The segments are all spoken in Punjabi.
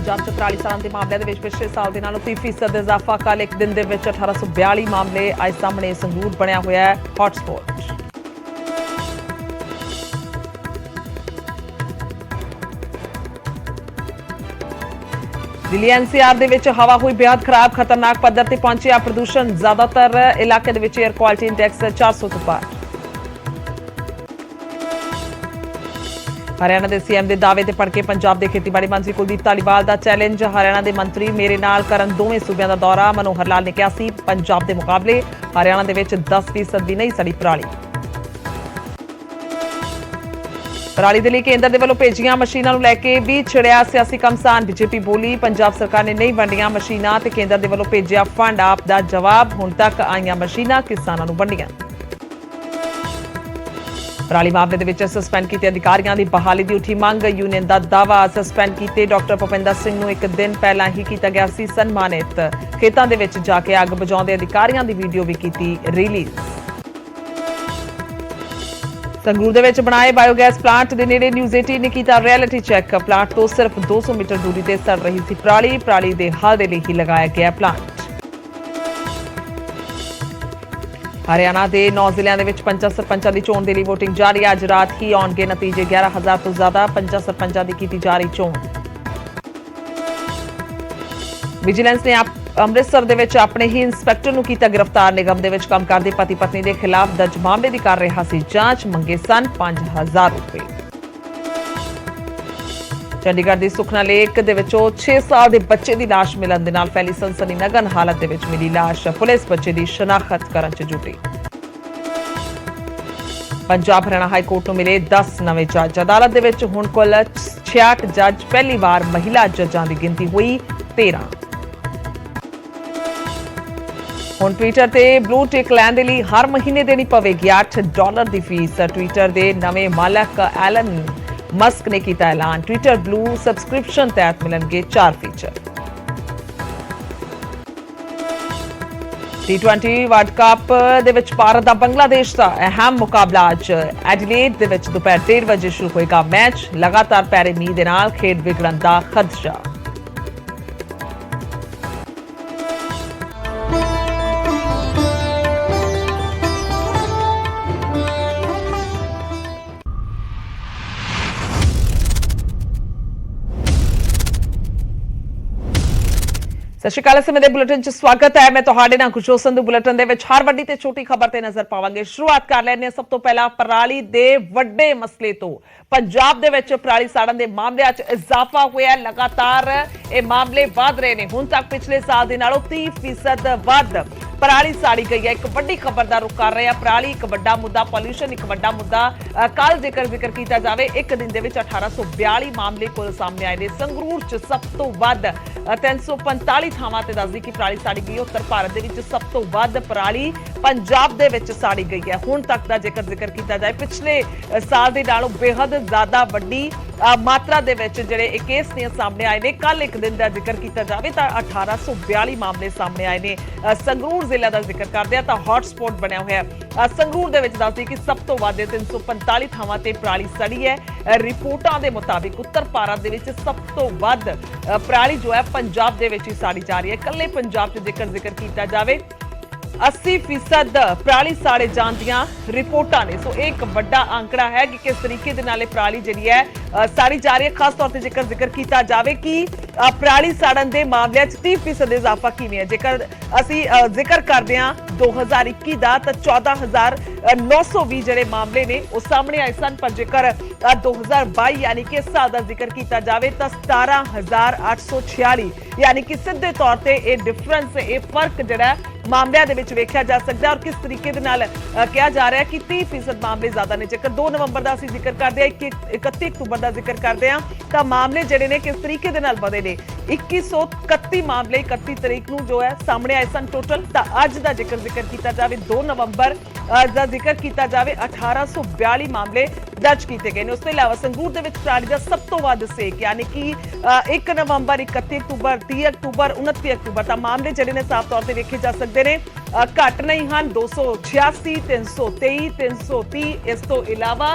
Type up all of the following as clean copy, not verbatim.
पंजाब च पराली साड़न के मामलों के पिछले साल के नालों 30% इजाफा। कल एक दिन के 1842 मामले आए सामने। संगरूर बनया हुआ है हॉटस्पॉट। दिल्ली एनसीआर दे विच हवा हुई बेहद खराब। खतरनाक पद्धर ते पहुंचिया प्रदूषण। ज्यादातर इलाके दे विच एयर क्वालिटी इंडेक्स 400 तो पार। हरियाणा के सीएम के दावे ते भड़के पंजाब के खेतीबाड़ी मंत्री कुलदीप धालीवाल का चैलेंज। हरियाणा के मंत्री मेरे नाल करन दोवें सूबे का दौरा। मनोहर लाल ने कहा सी पंजाब के मुकाबले हरियाणा के विच 10% भी नहीं सड़ी पराली। पराली दे लई केंद्र दे वल्लों भेजियां मशीनां नूं लैके भी छिड़िया सियासी घमसान। बीजेपी बोली पंजाब सरकार ने नहीं वंडियां मशीनां ते केंद्र दे वल्लों भेजिया फंड। आप दा जवाब हुण तक आईयां मशीनां किसानां नूं वंडियां। पराली मामले दे विच सस्पेंड कीते अधिकारियों की बहाली की उठी मंग। यूनियन का दावा सस्पेंड कीते डॉक्टर भुपिंदर सिंह नूं एक दिन पहला ही किया गया सी सन्मानित। खेतां दे विच जाके अग बुझाउंदे अधिकारियों की वीडियो भी की रिलीज। संगरूर दे विच बनाए बायोगैस प्लांट के नेड़े न्यूज़ 18 ने किया रियलिटी चैक। प्लांट तो सिर्फ 200 मीटर दूरी से सड़ रही थी पराली। पराली के हल के लिए ही लगाया गया प्लांट। हरियाणा के 9 जिलों के पंचां सरपंचां की चोण के लिए वोटिंग जारी। अज रात ही आउणगे नतीजे। 11,000 तो ज्यादा पंचां सरपंचां की की जा रही चोण। विजिलेंस ने अमृतसर दे विच अपने ही इंस्पैक्टर नूं कीता गिरफ्तार। निगम दे विच काम करदे पति पत्नी के खिलाफ दर्ज मामले की कर रहा सी जांच। मंगे सन 5,000 रुपए। चंडीगढ़ की सुखना लेक दे विचों 6 साल के बच्चे की लाश मिलन दे नाल फैली सनसनी। नगन हालत दे विच मिली लाश। पुलिस बच्चे की शनाख्त करन च जुटी। पंजाब हरियाणा हाई कोर्ट नूं मिले 10 नवे जज। अदालत दे विच हुण कुल 66 जज। पहली बार महिला जजां की गिनती हुई 13। हुण ट्विटर ते ब्लू टिक लैण दे लई हर महीने देनी पवेगी $8 की फीस। ट्विटर के नवे मालक एलन मस्क ने किया ऐलान। ट्विटर ब्लू सबसक्रिप्शन तहत मिलणगे 4 फीचर। T20 वर्ल्ड कप दे विच भारत दा बांग्लादेश का अहम मुकाबला अज एडिलेड दे विच दोपहर 1:30 बजे शुरू होएगा मैच। लगातार पै रहे मींह दे नाल खेड विगड़न दा खदशा। सत श्री अकाल। समय बुलेटिन च स्वागत है। मैं तुहाडे नाल खुशबू संधू। बुलेटिन दे विच हर वड्डी ते छोटी खबर ते नजर पावांगे। शुरुआत कर लैंदे सब तो पहला पराली दे वड्डे मसले तो। पंजाब दे विच पराली साड़न दे मामलिਆਂ च इजाफा होया। लगातार ये मामले वध रहे ने। हुण तक पिछले साल दे नालों 30% वध पराली साड़ी गई है। एक वड्डी खबर का रुख कर रहे हैं। पराली एक वड्डा मुद्दा, पॉल्यूशन एक वड्डा मुद्दा। कल जिक्र किया जाए एक दिन के 1842 मामले कुल सामने आए ने। संगरूर च सब तो वध 345 थावां ते दसदी कि पराली साड़ी गई। उत्तर भारत दे विच सब तो वध पराली पंजाब दे विच साड़ी गई है। हुण तक का जिक्र किया जाए पिछले साल दे नालों बेहद ज्यादा वड्डी मात्रा दे विच जिहड़े केस ने सामने आए ने। कल एक दिन का जिक्र किया जाए तो 1842 मामले सामने आए ने। संगरूर जिले का जिक्र करते हैं तो हॉटस्पॉट बनया हुआ है। संगरूर दे विच दसदी कि सब तो वध 345 थावां ते पराली सड़ी है। रिपोर्टां दे मुताबिक उत्तर भारत दे विच सब तो वध पराली जो है पंजाब दे विच ही साड़ी जा रही है। कल्ले पंजाब च जिक्र किया जाए 80% पराली साड़े जाण दियां रिपोर्टां ने। सो एक बड़ा आंकड़ा है कि किस तरीके दे नाल पराली जिहड़ी है साड़ी जा रही है। खास तौर पर जिक्र किया जाए कि पराली साड़न के मामले 30% इजाफा किवें है। जेकर असी जिक्र करते हैं 2021 का तो 14,920 जिहड़े मामले ने वो सामने आए सन। पर जेकर 2022 यानी कि इस साल का जिक्र किया जाए तो 17,846 यानी कि सीधे तौर पर यह डिफरेंस ये फर्क जिहड़ा मामलों के विच वेख्या जा सकता है। और किस तरीके दे नाल कहा जा रहा है कि 30% मामले ज्यादा ने। जेकर 2 नवंबर का असीं जिक्र करते हैं 31 अक्तूबर का जिक्र करते हैं तो मामले जिहड़े ने किस तरीके दे नाल बढ़े ने। 2131 मामले 31 तरीक नूं जो है सामने आए सन टोटल। तो अज का जिक्र किया जाए 2 नवंबर का जिक्र किया जाए 1842 मामले दर्ज किए गए। उसके अलावा संगरूर के पराली का सब तो वध सेक यानी कि 1 नवंबर 31 अक्तूबर 30 अक्तूबर 29 अक्तूबर तक मामले जिहड़े ने साफ तौर पर वेखे जा सकते हैं। ਘੱਟ ਨਹੀਂ ਹਨ। 286, 323, 330, ਇਸ ਤੋਂ ਇਲਾਵਾ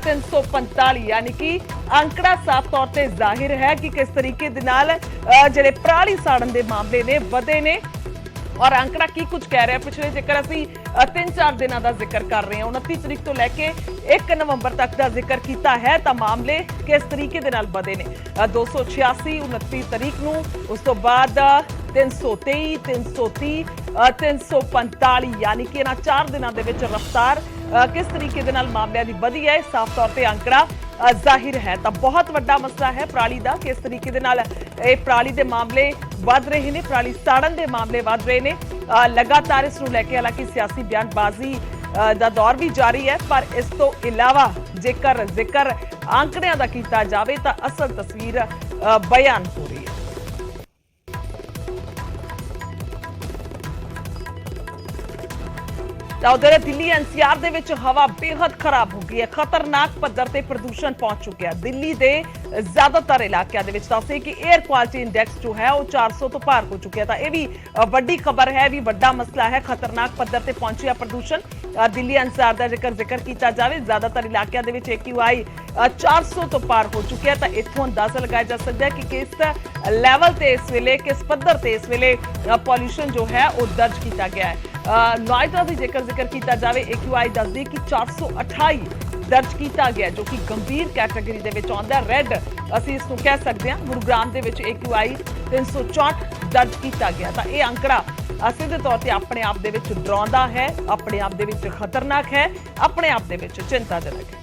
345, यानी कि ਅੰਕੜਾ ਸਾਫ਼ ਤੌਰ ਤੇ ਜ਼ਾਹਿਰ ਹੈ ਕਿ ਕਿਸ ਤਰੀਕੇ ਦੇ ਨਾਲ ਜਿਹੜੇ ਪਰਾਲੀ ਸਾੜਨ ਦੇ ਮਾਮਲੇ ਨੇ ਵਧੇ ਨੇ। और आंकड़ा की कुछ कह रहा है, पिछले जेकर असी 3-4 दिनों का जिक्र कर रहे हैं, 29 तरीक तो लैके 1 नवंबर तक का जिक्र किया है, तो मामले किस तरीके दे नाल बढ़े ने। 286 29 तरीक नूं, उस तो बाद 323, 330, 345, यानी कि इन्हां 4 दिनों दे विच रफ्तार किस तरीके दे नाल मामलिਆਂ ਦੀ ਵਧੀ है, साफ तौर पर आंकड़ा जाहिर है। तो बहुत वड्डा मसला है पराली का, किस तरीके दे नाल पराली के मामले वध रहे हैं, पराली साड़न के मामले वध रहे हैं लगातार। इस नूं लैके हालांकि सियासी बयानबाजी का दौर भी जारी है, पर इस तो इलावा जेकर जिक्र आंकड़ियां का किया जाए तो असल तस्वीर बयान हो रही है। उधर दिल्ली एनसीआर दे विच हवा बेहद खराब हो गई है, खतरनाक पद्धर ते प्रदूषण पहुंच चुका है। दिल्ली दे ज्यादातर इलाकों दे विच दस्से कि एयर क्वालिटी इंडेक्स जो है वो 400 तो पार हो चुका है। तो यह भी वड्डी खबर है, भी वड्डा मसला है, खतरनाक पद्धर ते पहुंचिया प्रदूषण। दिल्ली एनसीआर का जेकर जिक्र किया जाए, ज्यादातर इलाकों दे विच AQI 400 तो पार हो चुके हैं। तो इत्थों अंदाजा लगाया जा सकता है कि किस लैवल ते इस वेले, किस पद्धर ते इस वेले पॉल्यूशन जो है वो दर्ज किया गया है। नोएडा की जेकर जिक्र किया जाए, AQI दसदी कि 428 दर्ज किया गया, जो कि गंभीर कैटेगरी दे विच आउंदा है, रैड असीं इसनूं कह सकते हैं। गुरुग्राम दे विच AQI 364 दर्ज किया गया। तो यह आंकड़ा सीधे तौर पर अपने आप दे विच डराउंदा है, अपने आप दे विच खतरनाक है, अपने आप दे विच चिंताजनक है।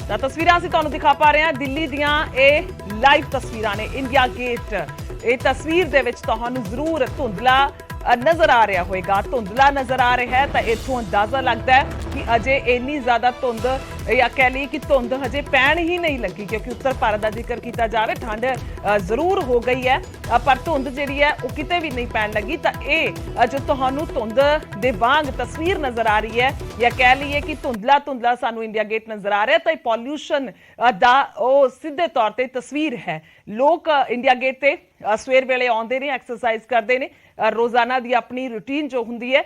तो तस्वीरां असीं तुहानूं दिखा पा रहे हैं, दिल्ली दियां ये लाइव तस्वीरां ने, इंडिया गेट। ये तस्वीर दे विच तुहानूं जरूर धुंधला नजर आ रहा होगा, धुंधला नजर आ रहा है। तो इत्थों अंदाजा लगता है कि अजे इन्नी ज्यादा धुंध या कह लीए कि धुंध हजे पैण ही नहीं लगी, क्योंकि उत्तर भारत का जिक्र किया जाए, ठंड जरूर हो गई है, पर धुंध जी है वो किते भी नहीं पैण लगी। तो ये जो तुहानूं धुंध दे वांग तस्वीर नजर आ रही है, या कह लीए कि धुंधला धुंधला सानूं इंडिया गेट नजर आ रहा है, तो पॉल्यूशन दा ओ सीधे तौर पर तस्वीर है। लोग इंडिया गेट ते सवेर वेले आउंदे ने, एक्सरसाइज करते हैं, रोजाना दी अपनी रूटीन जो हुंदी है,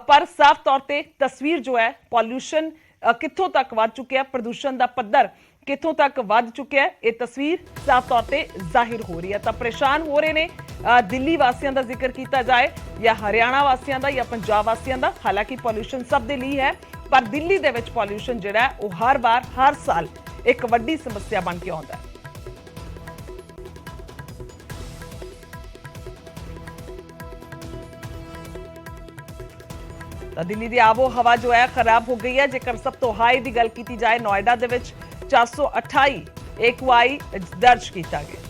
पर साफ तौर पर तस्वीर जो है पॉल्यूशन कित्थों तक वध चुका है, प्रदूषण का पद्धर कित्थों तक वध चुका है, ये तस्वीर साफ तौर पर जाहिर हो रही है। तो परेशान हो रहे हैं दिल्ली वासियों का जिक्र किया जाए, या हरियाणा वासियों का, या पंजाब वासियों का। हालांकि पॉल्यूशन सब दे लिए है, पर दिल्ली दे विच पॉल्यूशन जिहड़ा है वो हर बार हर साल एक वड्डी समस्या बन के आउंदा है। दिल्ली की आबो हवा जो है खराब हो गई है। जेकर सब तो हाई की गल की जाए, नोएडा दे विच 428 AQI दर्ज किया गया।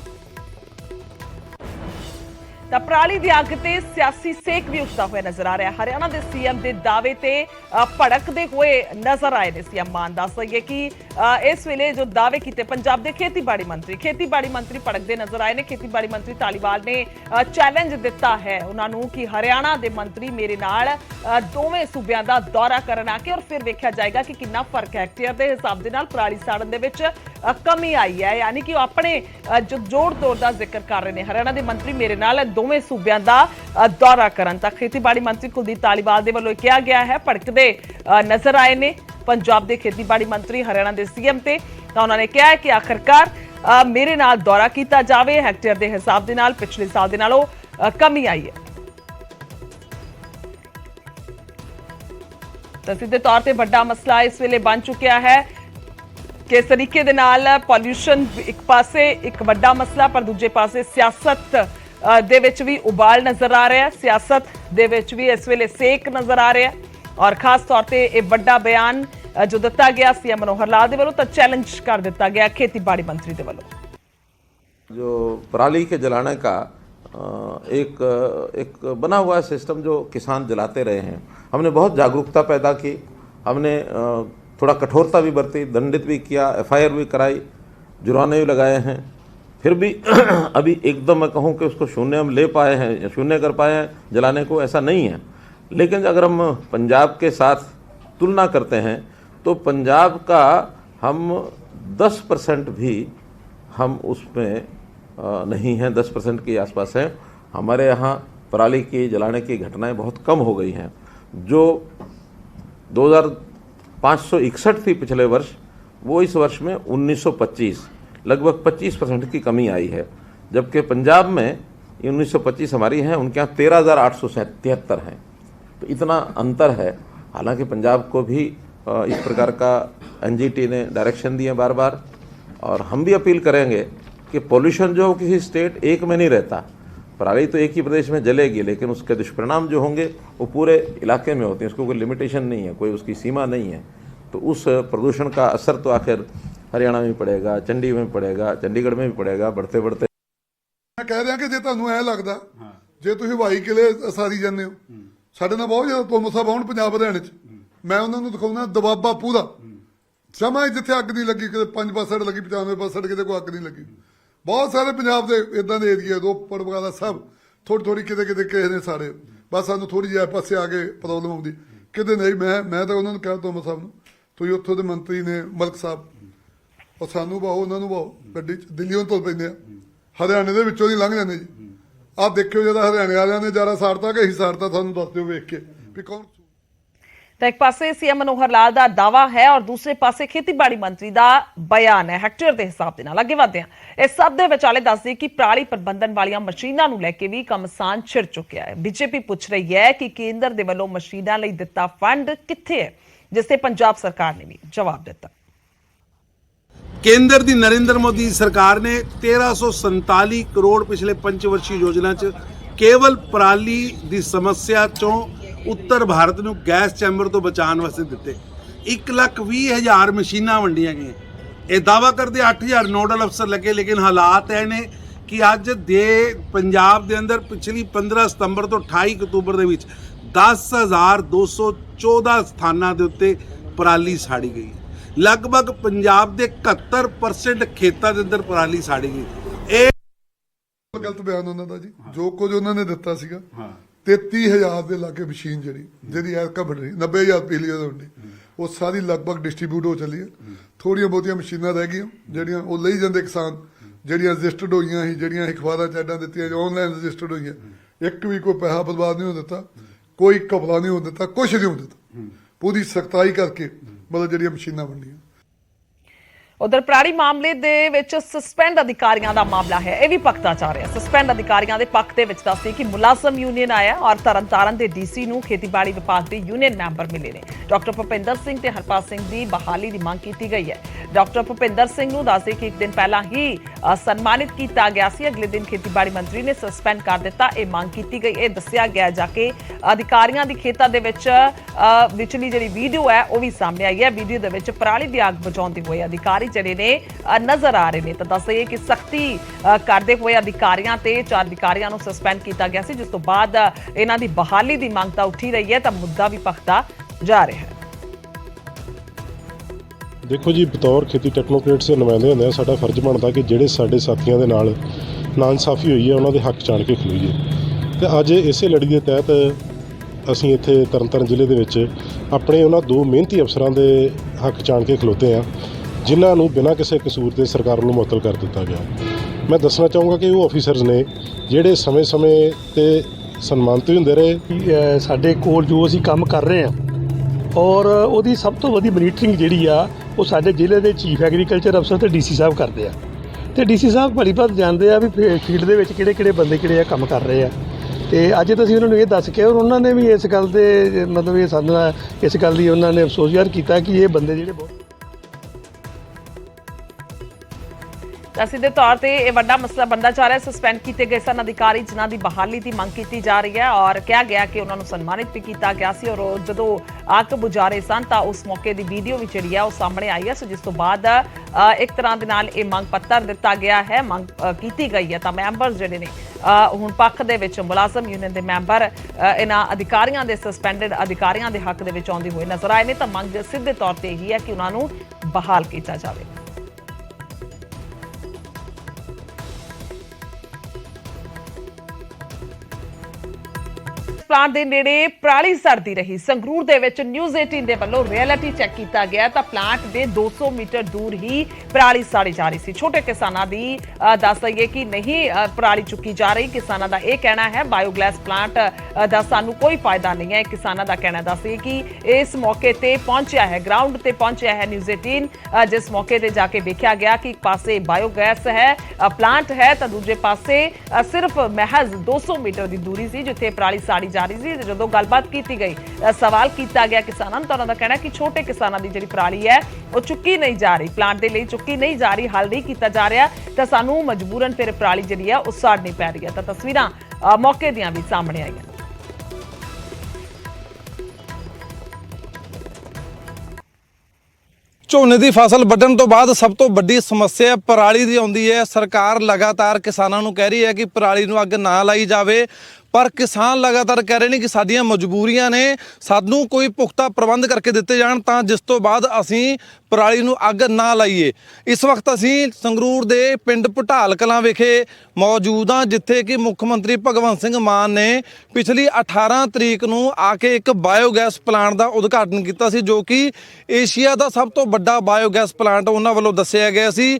तो पराली की अग ते सियासी सेक भी उठता हुआ नजर आ रहा है। हरियाणा के सीएम के दावे ते भड़कते हुए नजर आए ने सीएम मान। दस दईए कि इस वेले जो दावे किए पंजाब के खेतीबाड़ी मंत्री भड़कते नजर आए ने। खेतीबाड़ी मंत्री धालीवाल ने चैलेंज दिता है उन्होंने कि हरियाणा के मंत्री मेरे नाल दोवें सूबियां का दौरा करन आके, और फिर वेख्या जाएगा कि कितना फर्क है। हेक्टेयर के हिसाब के नाल पराली साड़न दे विच कमी आई है, यानी कि अपने जो जोड़ तोड़ का जिक्र कर रहे हैं। हरियाणा के मंत्री मेरे नाल दोवें सूबियां का दौरा करन। तक खेतीबाड़ी मंत्री कुलदीप धालीवाल दे वल्लों कहा गया है, भड़कदे नजर आए ने पंजाब के खेतीबाड़ी मंत्री हरियाणा के सीएम ते। तो उन्होंने कहा है कि आखिरकार मेरे नाल दौरा किया जाए, हेक्टेयर के हिसाब के नाल पिछले साल के नालों कमी आई है। तो सीधे तौर पर बड़ा मसला इस वेले बन चुका है, किस तरीके दे नाल पॉल्यूशन एक पासे एक बड़ा मसला, पर दूजे पासे सियासत दे विच भी उबाल नजर आ रहा है, सियासत दे विच भी इस वेले सेक नजर आ रहा है। और खास तौर पर यह बड़ा बयान जो दिता गया सीएम मनोहर लाल दे वल्लों, तो चैलेंज कर दिता गया खेतीबाड़ी मंत्री दे वल्लों। जो पराली के जलाने का एक बना हुआ सिस्टम जो किसान जलाते रहे हैं, हमने बहुत जागरूकता पैदा की, हमने थोड़ा कठोरता भी बरती, दंडित भी किया, FIR भी कराई, जुर्माने भी लगाए हैं। फिर भी अभी एकदम मैं कहूँ कि उसको शून्य हम ले पाए हैं या शून्य कर पाए हैं जलाने को, ऐसा नहीं है। लेकिन अगर हम पंजाब के साथ तुलना करते हैं तो पंजाब का हम 10% भी हम उसमें नहीं हैं, 10% के आसपास हैं। हमारे यहाँ पराली की जलाने की घटनाएं बहुत कम हो गई हैं। जो 2561 थी पिछले वर्ष, वो इस वर्ष में 1925, लगभग 25% की कमी आई है। जबकि पंजाब में 1925 हमारी हैं, उनके यहाँ 13,873 हैं। तो इतना अंतर है। हालांकि पंजाब को भी इस प्रकार का एनजीटी ने डायरेक्शन दिए बार बार, और हम भी अपील करेंगे कि पोल्यूशन जो किसी स्टेट एक में नहीं रहता। पराली तो एक ही प्रदेश में जलेगी, लेकिन उसके दुष्परिणाम जो होंगे वो पूरे इलाके में होते हैं। उसको कोई लिमिटेशन नहीं है, कोई उसकी सीमा नहीं है। तो उस प्रदूषण का असर तो आखिर हरियाणा में पड़ेगा, चंडीगढ़ में पड़ेगा, चंडीगढ़ में भी पड़ेगा। बढ़ते बढ़ते मैं कह ਰਿਹਾ ਕਿ ਜੇ ਤੁਹਾਨੂੰ ਐ ਲੱਗਦਾ ਜੇ ਤੁਸੀਂ ਹਵਾਈ ਕਿਲੇ ਸਾਰੀ ਜਾਂਦੇ ਹੋ, ਸਾਡੇ ਨਾਲ ਬਹੁਤ ਜ਼ਿਆਦਾ ਤੁਮ ਸਾਹਿਬ ਆਉਣ ਪੰਜਾਬ ਹਰਿਆਣੇ ਚ, ਮੈਂ ਉਹਨਾਂ ਨੂੰ ਦਿਖਾਉਣਾ ਦਬਾਬਾ ਪੂਰਾ ਸਮਾਂ ਜਿੱਥੇ ਅੱਗ ਨਹੀਂ ਲੱਗੀ, ਕਿਤੇ 5% ਲੱਗੀ, 95% ਕਿਤੇ ਕੋਈ ਅੱਗ ਨਹੀਂ ਲੱਗੀ। ਬਹੁਤ ਸਾਰੇ ਪੰਜਾਬ ਦੇ ਇਦਾਂ ਦੇ ਏਰੀਆ ਰੋਪੜ ਵਗੈਰਾ ਸਭ ਥੋੜੀ ਕਿਤੇ ਕਿਸੇ ਨੇ ਸਾਰੇ, ਬਸ ਸਾਨੂੰ ਥੋੜੀ ਜਿਹੀ ਪਾਸੇ ਆ ਕੇ ਪ੍ਰੋਬਲਮ ਆਉਂਦੀ ਕਿਤੇ ਨਹੀਂ। ਮੈਂ ਤਾਂ ਉਹਨਾਂ ਨੂੰ ਕਿਹਾ ਤੁਮ ਸਾਹਿਬ ਨੂੰ, ਤੁਸੀਂ ਉੱਥੋਂ ਦੇ ਮੰਤਰੀ ਨੇ ਮਲਕ ਸਾਹਿਬ, ਉਹ ਸਾਨੂੰ ਬਾਹੋ ਉਹਨਾਂ ਨੂੰ ਬਾਹੋ ਗੱਡੀ ਚ ਦਿੱਲੀੋਂ ਤੁਰ ਪੈਂਦੇ ਆ, ਹਰਿਆਣੇ ਦੇ ਵਿੱਚੋਂ ਦੀ ਲੰਘ ਜਾਂਦੇ ਜੀ। ਆਹ ਦੇਖਿਓ ਜਿਹੜਾ ਹਰਿਆਣੇ ਵਾਲਿਆਂ ਨੇ ਜ਼ਿਆਦਾ ਸਾੜਤਾ ਕਿ ਅਸੀਂ ਸਾੜਤਾ, ਤੁਹਾਨੂੰ ਦੱਸ ਦਿਓ ਵੇਖ ਕੇ ਵੀ ਕੌਣ। ਤਾਂ ਇੱਕ ਪਾਸੇ ਸੀਐਮ ਮਨੋਹਰ ਲਾਲ ਦਾ ਦਾਵਾ ਹੈ ਔਰ ਦੂਸਰੇ ਪਾਸੇ ਖੇਤੀਬਾੜੀ ਮੰਤਰੀ ਦਾ ਬਿਆਨ ਹੈ ਹੈਕਟੇਅਰ ਦੇ ਹਿਸਾਬ ਦੇ ਨਾਲ। ਅੱਗੇ ਵਧਦੇ ਹਾਂ। ਇਸ ਸਭ ਦੇ ਵਿਚਾਲੇ ਦੱਸਦੇ ਕਿ ਪਰਾਲੀ ਪ੍ਰਬੰਧਨ ਵਾਲੀਆਂ ਮਸ਼ੀਨਾਂ ਨੂੰ ਲੈ ਕੇ ਵੀ ਕਮਸਾਨ ਛਿੜ ਚੁੱਕਿਆ ਹੈ। ਬੀਜੇਪੀ ਪੁੱਛ ਰਹੀ ਹੈ ਕਿ ਕੇਂਦਰ ਦੇ ਵੱਲੋਂ ਮਸ਼ੀਨਾਂ ਲਈ ਦਿੱਤਾ ਫੰਡ ਕਿੱਥੇ ਹੈ, ਜਿਸ ਤੇ ਪੰਜਾਬ ਸਰਕਾਰ ਨੇ ਵੀ ਜਵਾਬ ਦਿੱਤਾ। केंद्र दी नरेंद्र मोदी सरकार ने 1347 करोड़ पिछले पंचवर्षीय योजना च केवल पराली दी समस्या चों उत्तर भारत नूं गैस चैंबर तो बचाने वास्ते दिते। 1,20,000 मशीनां वंडियां गईयां। ये दावा करते 8,000 नोडल अफसर लगे, लेकिन हालात है ने कि अज दे पंजाब दे अंदर पिछली 15 सितंबर तो 28 अक्तूबर दे विच 10,214 स्थानां दे उत्ते पराली साड़ी गई। लगभग पंजाब ਦੇ 71% ਖੇਤਾਂ ਦੇ ਅੰਦਰ ਪਰਾਲੀ ਸਾੜੀ ਗਈ। ਇਹ ਗਲਤ ਬਿਆਨ ਉਹਨਾਂ ਦਾ ਜੀ। ਜੋ ਕੁਝ ਉਹਨਾਂ ਨੇ ਦਿੱਤਾ ਸੀਗਾ 33,000 ਦੇ ਲਾਗੇ ਮਸ਼ੀਨ ਜਿਹੜੀ ਐਰਕਾ ਬਣ ਰਹੀ 90,000 ਪਿਛਲੀ ਵਾਰ ਹੁੰਦੀ, ਉਹ ਸਾਰੀ ਲਗਭਗ ਡਿਸਟ੍ਰੀਬਿਊਟ ਹੋ ਚੱਲੀ ਹੈ। ਥੋੜੀਆਂ ਬਹੁਤੀਆਂ ਮਸ਼ੀਨਾਂ ਰਹਿ ਗਈਆਂ ਜਿਹੜੀਆਂ ਉਹ ਲਈ ਜਾਂਦੇ ਕਿਸਾਨ, ਜਿਹੜੀਆਂ ਰਜਿਸਟਰਡ ਹੋਈਆਂ ਸੀ, ਜਿਹੜੀਆਂ ਅਖਬਾਰਾਂ ਚ ਐਡਾਂ ਦਿੱਤੀਆਂ, ਆਨਲਾਈਨ ਰਜਿਸਟਰਡ ਹੋਈਆਂ, ਇੱਕ ਵੀ ਕੋਈ ਪੈਸਾ ਬਰਬਾਦ ਨਹੀਂ ਹੋ ਦਿੱਤਾ, ਕੋਈ ਘਪਲਾ ਨਹੀਂ ਹੋ ਦਿੱਤਾ, ਕੁਛ ਨਹੀਂ ਹੋ ਦਿੱਤਾ। ਪੂਰੀ ਸਖਤਾਈ ਕਰਕੇ ਮਤਲਬ ਜਿਹੜੀਆਂ ਮਸ਼ੀਨਾਂ ਬਣੀਆਂ। ਉਧਰ ਪਰਾਲੀ ਮਾਮਲੇ ਦੇ ਵਿੱਚ ਸਸਪੈਂਡ ਅਧਿਕਾਰੀਆਂ ਦਾ ਮਾਮਲਾ ਹੈ, ਇਹ ਵੀ ਪੱਕਦਾ ਜਾ ਰਿਹਾ। ਸਸਪੈਂਡ ਅਧਿਕਾਰੀਆਂ ਦੇ ਪੱਖ ਦੇ ਵਿੱਚ ਦੱਸਦੇ ਕਿ ਮੁਲਾਜ਼ਮ ਯੂਨੀਅਨ ਆਇਆ ਔਰ ਤਰਨਤਾਰਨ ਦੇ ਡੀਸੀ ਨੂੰ ਖੇਤੀਬਾੜੀ ਵਿਭਾਗ ਦੇ ਯੂਨੀਅਨ ਮੈਂਬਰ ਮਿਲੇ ਨੇ। ਡਾਕਟਰ ਭੁਪਿੰਦਰ ਸਿੰਘ ਤੇ ਹਰਪਾਲ ਸਿੰਘ ਦੀ ਬਹਾਲੀ ਦੀ ਮੰਗ ਕੀਤੀ ਗਈ ਹੈ। ਡਾਕਟਰ ਭੁਪਿੰਦਰ ਸਿੰਘ ਨੂੰ ਦੱਸਦੇ ਕਿ ਇੱਕ ਦਿਨ ਪਹਿਲਾਂ ਹੀ ਸਨਮਾਨਿਤ ਕੀਤਾ ਗਿਆ ਸੀ, ਅਗਲੇ ਦਿਨ ਖੇਤੀਬਾੜੀ ਮੰਤਰੀ ਨੇ ਸਸਪੈਂਡ ਕਰ ਦਿੱਤਾ। ਇਹ ਮੰਗ ਕੀਤੀ ਗਈ, ਇਹ ਦੱਸਿਆ ਗਿਆ ਜਾ ਕੇ ਅਧਿਕਾਰੀਆਂ ਦੀ ਖੇਤਾਂ ਦੇ ਵਿੱਚ ਵਿਚਲੀ ਜਿਹੜੀ ਵੀਡੀਓ ਹੈ ਉਹ ਵੀ ਸਾਹਮਣੇ ਆਈ ਹੈ। ਵੀਡੀਓ ਦੇ ਵਿੱਚ ਪਰਾਲੀ ਦੀ ਅੱਗ ਬੁਝਾਉਂਦੇ ਹੋਏ ਅਧਿਕਾਰੀ ਜਿਹੜੇ ਨੇ ਨਜ਼ਰ ਆ ਰਹੇ ਨੇ। ਤਾਂ ਦੱਸ ਦਈਏ ਕਿ ਸਖਤੀ ਕਰਦੇ ਹੋਏ ਅਧਿਕਾਰੀਆਂ ਤੇ 4 ਅਧਿਕਾਰੀਆਂ ਨੂੰ ਸਸਪੈਂਡ ਕੀਤਾ ਗਿਆ ਸੀ, ਜਿਸ ਤੋਂ ਬਾਅਦ ਇਹਨਾਂ ਦੀ ਬਹਾਲੀ ਦੀ ਮੰਗ ਤਾਂ ਉੱਠੀ ਰਹੀ ਹੈ, ਤਾਂ ਮੁੱਦਾ ਵੀ ਭਖਦਾ ਜਾ ਰਿਹਾ ਹੈ। ਦੇਖੋ ਜੀ, ਬਤੌਰ ਖੇਤੀ ਟੈਕਨੋਕ੍ਰੇਟਸ ਦੇ ਨੁਮਾਇੰਦੇ ਹੁੰਦੇ ਆ, ਸਾਡਾ ਫਰਜ਼ ਬਣਦਾ ਕਿ ਜਿਹੜੇ ਸਾਡੇ ਸਾਥੀਆਂ ਦੇ ਨਾਲ ਨਾਇਨਸਾਫੀ ਹੋਈ ਹੈ ਉਹਨਾਂ ਦੇ ਹੱਕ ਚਾਣ ਕੇ ਖਲੋਈਏ। ਤੇ ਅੱਜ ਇਸੇ ਲੜੀ ਦੇ ਤਹਿਤ ਅਸੀਂ ਇੱਥੇ ਤਰਨਤਾਰਨ ਜ਼ਿਲ੍ਹੇ ਦੇ ਵਿੱਚ ਆਪਣੇ ਉਹਨਾਂ 2 ਮਿਹਨਤੀ ਅਫਸਰਾਂ ਦੇ ਹੱਕ ਚਾਣ ਕੇ ਖਲੋਤੇ ਹਾਂ, ਜਿਨ੍ਹਾਂ ਨੂੰ ਬਿਨਾਂ ਕਿਸੇ ਕਸੂਰ ਦੇ ਸਰਕਾਰ ਵੱਲੋਂ ਮੁਅੱਤਲ ਕਰ ਦਿੱਤਾ ਗਿਆ। ਮੈਂ ਦੱਸਣਾ ਚਾਹੂੰਗਾ ਕਿ ਉਹ ਆਫੀਸਰਸ ਨੇ ਜਿਹੜੇ ਸਮੇਂ-ਸਮੇਂ 'ਤੇ ਸਨਮਾਨਿਤ ਵੀ ਹੁੰਦੇ ਰਹੇ। ਸਾਡੇ ਕੋਲ ਜੋ ਅਸੀਂ ਕੰਮ ਕਰ ਰਹੇ ਹਾਂ ਔਰ ਉਹਦੀ ਸਭ ਤੋਂ ਵੱਡੀ ਮੋਨੀਟਰਿੰਗ ਜਿਹੜੀ ਆ ਉਹ ਸਾਡੇ ਜ਼ਿਲ੍ਹੇ ਦੇ ਚੀਫ ਐਗਰੀਕਲਚਰ ਅਫਸਰ ਤੇ ਡੀਸੀ ਸਾਹਿਬ ਕਰਦੇ ਆ। ਤੇ ਡੀਸੀ ਸਾਹਿਬ ਭਲੀ ਭਾਂਤ ਜਾਣਦੇ ਆ ਵੀ ਫੀਲਡ ਦੇ ਵਿੱਚ ਕਿਹੜੇ ਬੰਦੇ ਕਿਹੜੇ ਆ ਕੰਮ ਕਰ ਰਹੇ ਆ। ਤੇ ਅੱਜ ਤਾਂ ਅਸੀਂ ਉਹਨਾਂ ਨੂੰ ਇਹ ਦੱਸ ਕੇ ਔਰ ਉਹਨਾਂ ਨੇ ਵੀ ਇਸ ਗੱਲ ਦੇ ਮਤਲਬ ਇਹ ਸਾਨੂੰ ਇਸ ਗੱਲ ਦੀ ਉਹਨਾਂ ਨੇ ਅਫਸੋਸ ਜ਼ਾਹਰ ਕੀਤਾ ਕਿ ਇਹ ਬੰਦੇ ਜਿਹੜੇ ਬਹੁਤ ਸਿੱਧੇ ਤੌਰ ਤੇ ਇਹ ਵੱਡਾ ਮਸਲਾ ਬਣਦਾ ਜਾ ਰਿਹਾ। ਸਸਪੈਂਡ ਕੀਤੇ ਗਏ ਸਨ ਅਧਿਕਾਰੀ ਜਿਨ੍ਹਾਂ ਦੀ ਬਹਾਲੀ ਦੀ ਮੰਗ ਕੀਤੀ ਜਾ ਰਹੀ ਹੈ ਔਰ ਕਿਹਾ ਗਿਆ ਕਿ ਉਹਨਾਂ ਨੂੰ ਸਨਮਾਨਿਤ ਵੀ ਕੀਤਾ ਗਿਆ ਸੀ ਔਰ ਜਦੋਂ ਅੱਗ ਬੁਝਾ ਰਹੇ ਸਨ ਤਾਂ ਉਸ ਮੌਕੇ ਦੀ ਵੀਡੀਓ ਵੀ ਜਿਹੜੀ ਹੈ ਉਹ ਸਾਹਮਣੇ ਆਈ ਹੈ। ਸੋ ਜਿਸ ਤੋਂ ਬਾਅਦ ਇੱਕ ਤਰ੍ਹਾਂ ਦੇ ਨਾਲ ਇਹ ਮੰਗ ਪੱਤਰ ਦਿੱਤਾ ਗਿਆ ਹੈ, ਮੰਗ ਕੀਤੀ ਗਈ ਹੈ। ਤਾਂ ਮੈਂਬਰ ਜਿਹੜੇ ਨੇ ਹੁਣ ਪੱਖ ਦੇ ਵਿੱਚ ਮੁਲਾਜ਼ਮ ਯੂਨੀਅਨ ਦੇ ਮੈਂਬਰ ਇਹਨਾਂ ਅਧਿਕਾਰੀਆਂ ਦੇ ਸਸਪੈਂਡਡ ਅਧਿਕਾਰੀਆਂ ਦੇ ਹੱਕ ਦੇ ਵਿੱਚ ਆਉਂਦੇ ਹੋਏ ਨਜ਼ਰ ਆਏ ਨੇ। ਤਾਂ ਮੰਗ ਸਿੱਧੇ ਤੌਰ ਤੇ ਇਹੀ ਹੈ ਕਿ ਉਹਨਾਂ ਨੂੰ ਬਹਾਲ ਕੀਤਾ ਜਾਵੇ। ਪਲਾਂਟ ਦੇ ਨੇੜੇ ਪਰਾਲੀ ਸੜਦੀ ਰਹੀ। ਸੰਗਰੂਰ ਦੇ ਵਿੱਚ ਨਿਊਜ਼ 18 ਦੇ ਵੱਲੋਂ ਰਿਐਲਿਟੀ ਚੈੱਕ ਕੀਤਾ ਗਿਆ ਤਾਂ ਪਲਾਂਟ ਦੇ 200 ਮੀਟਰ ਦੂਰ ਹੀ ਪਰਾਲੀ ਸਾੜੀ ਜਾ ਰਹੀ ਸੀ। ਛੋਟੇ ਕਿਸਾਨਾਂ ਦੀ ਦੱਸ ਦਈਏ ਕਿ ਨਹੀਂ ਪਰਾਲੀ ਚੁੱਕੀ ਜਾ ਰਹੀ। ਕਿਸਾਨਾਂ ਦਾ ਇਹ ਕਹਿਣਾ ਹੈ ਬਾਇਓਗੈਸ ਪਲਾਂਟ ਦਾ ਸਾਨੂੰ ਕੋਈ ਫਾਇਦਾ ਨਹੀਂ ਹੈ। ਕਿਸਾਨਾਂ ਦਾ ਕਹਿਣਾ ਦੱਸਦੇ ਕਿ ਇਸ ਮੌਕੇ ਤੇ ਪਹੁੰਚਿਆ ਹੈ, ਗਰਾਊਂਡ ਤੇ ਪਹੁੰਚਿਆ ਹੈ ਨਿਊਜ਼ 18, ਜਿਸ ਮੌਕੇ ਤੇ ਜਾ ਕੇ ਵੇਖਿਆ ਗਿਆ ਕਿ ਇੱਕ ਪਾਸੇ ਬਾਇਓਗੈਸ ਹੈ ਪਲਾਂਟ ਹੈ ਤਾਂ ਦੂਜੇ ਪਾਸੇ ਸਿਰਫ ਮਹਿਜ਼ 200 ਮੀਟਰ ਦੀ ਦੂਰੀ ਸੀ ਜਿੱਥੇ ਪਰਾਲੀ ਸਾੜੀ ਜਾ ਰਹੀ ਸੀ। ਜਦੋਂ ਗੱਲਬਾਤ ਕੀਤੀ ਗਈ, ਸਵਾਲ ਕੀਤਾ ਗਿਆ ਕਿਸਾਨਾਂ ਨੂੰ ਤਾਂ ਉਹਨਾਂ ਦਾ ਕਹਿਣਾ ਕਿ ਛੋਟੇ ਕਿਸਾਨਾਂ ਦੀ ਜਿਹੜੀ ਪਰਾਲੀ ਹੈ ਉਹ ਚੁੱਕੀ ਨਹੀਂ ਜਾ ਰਹੀ, ਪਲਾਂਟ ਦੇ ਲਈ ਚੁੱਕੀ ਨਹੀਂ ਜਾ ਰਹੀ, ਹੱਲ ਨਹੀਂ ਕੀਤਾ ਜਾ ਰਿਹਾ ਤਾਂ ਸਾਨੂੰ ਮਜਬੂਰਨ ਫਿਰ ਪਰਾਲੀ ਜਿਹੜੀ ਹੈ ਉਹ ਸਾੜਨੀ ਪੈ ਰਹੀ ਹੈ। ਤਾਂ ਤਸਵੀਰਾਂ ਮੌਕੇ ਦੀਆਂ ਵੀ ਸਾਹਮਣੇ ਆਈਆਂ। ਝੋਨੇ ਦੀ ਫਸਲ ਵੱਢਣ ਤੋਂ ਬਾਅਦ ਸਭ ਤੋਂ ਵੱਡੀ ਸਮੱਸਿਆ ਪਰਾਲੀ ਦੀ ਆਉਂਦੀ ਹੈ। ਸਰਕਾਰ ਲਗਾਤਾਰ ਕਿਸਾਨਾਂ ਨੂੰ ਕਹਿ ਰਹੀ ਹੈ ਕਿ ਪਰਾਲੀ ਨੂੰ ਅੱਗ ਨਾ ਲਾਈ ਜਾਵੇ, ਪਰ ਕਿਸਾਨ ਲਗਾਤਾਰ ਕਹਿ ਰਹੇ ਨੇ ਕਿ ਸਾਡੀਆਂ ਮਜਬੂਰੀਆਂ ਨੇ, ਸਾਨੂੰ ਕੋਈ ਪੁਖਤਾ ਪ੍ਰਬੰਧ ਕਰਕੇ ਦਿੱਤੇ ਜਾਣ ਤਾਂ ਜਿਸ ਤੋਂ ਬਾਅਦ ਅਸੀਂ ਪਰਾਲੀ ਨੂੰ ਅੱਗ ਨਾ ਲਾਈਏ। ਇਸ ਵਕਤ ਅਸੀਂ ਸੰਗਰੂਰ ਦੇ ਪਿੰਡ ਭਟਾਲ ਕਲਾਂ ਵਿਖੇ ਮੌਜੂਦ ਹਾਂ, ਜਿੱਥੇ ਕਿ ਮੁੱਖ ਮੰਤਰੀ ਭਗਵੰਤ ਸਿੰਘ ਮਾਨ ਨੇ ਪਿਛਲੀ 18 ਤਰੀਕ ਨੂੰ ਆ ਕੇ ਇੱਕ ਬਾਇਓਗੈਸ ਪਲਾਂਟ ਦਾ ਉਦਘਾਟਨ ਕੀਤਾ ਸੀ, ਜੋ ਕਿ ਏਸ਼ੀਆ ਦਾ ਸਭ ਤੋਂ ਵੱਡਾ ਬਾਇਓਗੈਸ ਪਲਾਂਟ ਉਹਨਾਂ ਵੱਲੋਂ ਦੱਸਿਆ ਗਿਆ ਸੀ।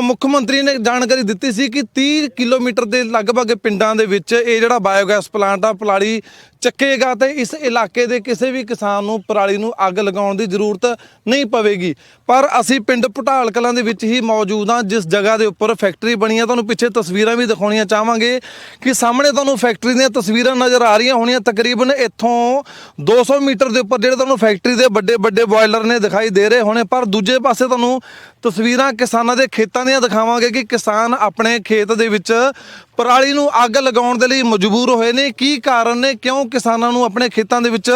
ਮੁੱਖ ਮੰਤਰੀ ਨੇ ਜਾਣਕਾਰੀ ਦਿੱਤੀ ਸੀ ਕਿ 30 ਕਿਲੋਮੀਟਰ ਦੇ ਲਗਭਗ ਪਿੰਡਾਂ ਦੇ ਵਿੱਚ ਇਹ ਜਿਹੜਾ ਬਾਇਓਗੈਸ ਪਲਾਂਟ ਆ ਪਰਾਲੀ ਚੱਕੇਗਾ ਤੇ ਇਸ ਇਲਾਕੇ ਦੇ ਕਿਸੇ ਵੀ ਕਿਸਾਨ ਨੂੰ ਪਰਾਲੀ ਨੂੰ ਅੱਗ ਲਗਾਉਣ ਦੀ ਜ਼ਰੂਰਤ ਨਹੀਂ ਪਵੇਗੀ। ਪਰ ਅਸੀਂ ਪਿੰਡ ਭਟਾਲ ਕਲਾਂ ਦੇ ਵਿੱਚ ਹੀ ਮੌਜੂਦ ਹਾਂ, ਜਿਸ ਜਗ੍ਹਾ ਦੇ ਉੱਪਰ ਫੈਕਟਰੀ ਬਣੀ ਹੈ। ਤੁਹਾਨੂੰ ਪਿੱਛੇ ਤਸਵੀਰਾਂ ਵੀ ਦਿਖਾਉਣੀਆਂ ਚਾਹਾਂਗੇ ਕਿ ਸਾਹਮਣੇ ਤੁਹਾਨੂੰ ਫੈਕਟਰੀ ਦੀਆਂ ਤਸਵੀਰਾਂ ਨਜ਼ਰ ਆ ਰਹੀਆਂ ਹੋਣੀਆਂ। ਤਕਰੀਬਨ ਇੱਥੋਂ 200 ਮੀਟਰ ਦੇ ਉੱਪਰ ਜਿਹੜੇ ਤੁਹਾਨੂੰ ਫੈਕਟਰੀ ਦੇ ਵੱਡੇ ਵੱਡੇ ਬੋਇਲਰ ਨੇ ਦਿਖਾਈ ਦੇ ਰਹੇ ਹੋਣੇ, ਪਰ ਦੂਜੇ ਪਾਸੇ ਤੁਹਾਨੂੰ ਤਸਵੀਰਾਂ ਕਿਸਾਨਾਂ ਦੇ ਖੇਤਾਂ ਦੀਆਂ ਦਿਖਾਵਾਂਗੇ ਕਿ ਕਿਸਾਨ ਆਪਣੇ ਖੇਤ ਦੇ ਵਿੱਚ ਪਰਾਲੀ ਨੂੰ ਅੱਗ ਲਗਾਉਣ ਦੇ ਲਈ ਮਜਬੂਰ ਹੋਏ ਨੇ। ਕੀ ਕਾਰਨ ਨੇ, ਕਿਉਂ ਕਿਸਾਨਾਂ ਨੂੰ ਆਪਣੇ ਖੇਤਾਂ ਦੇ ਵਿੱਚ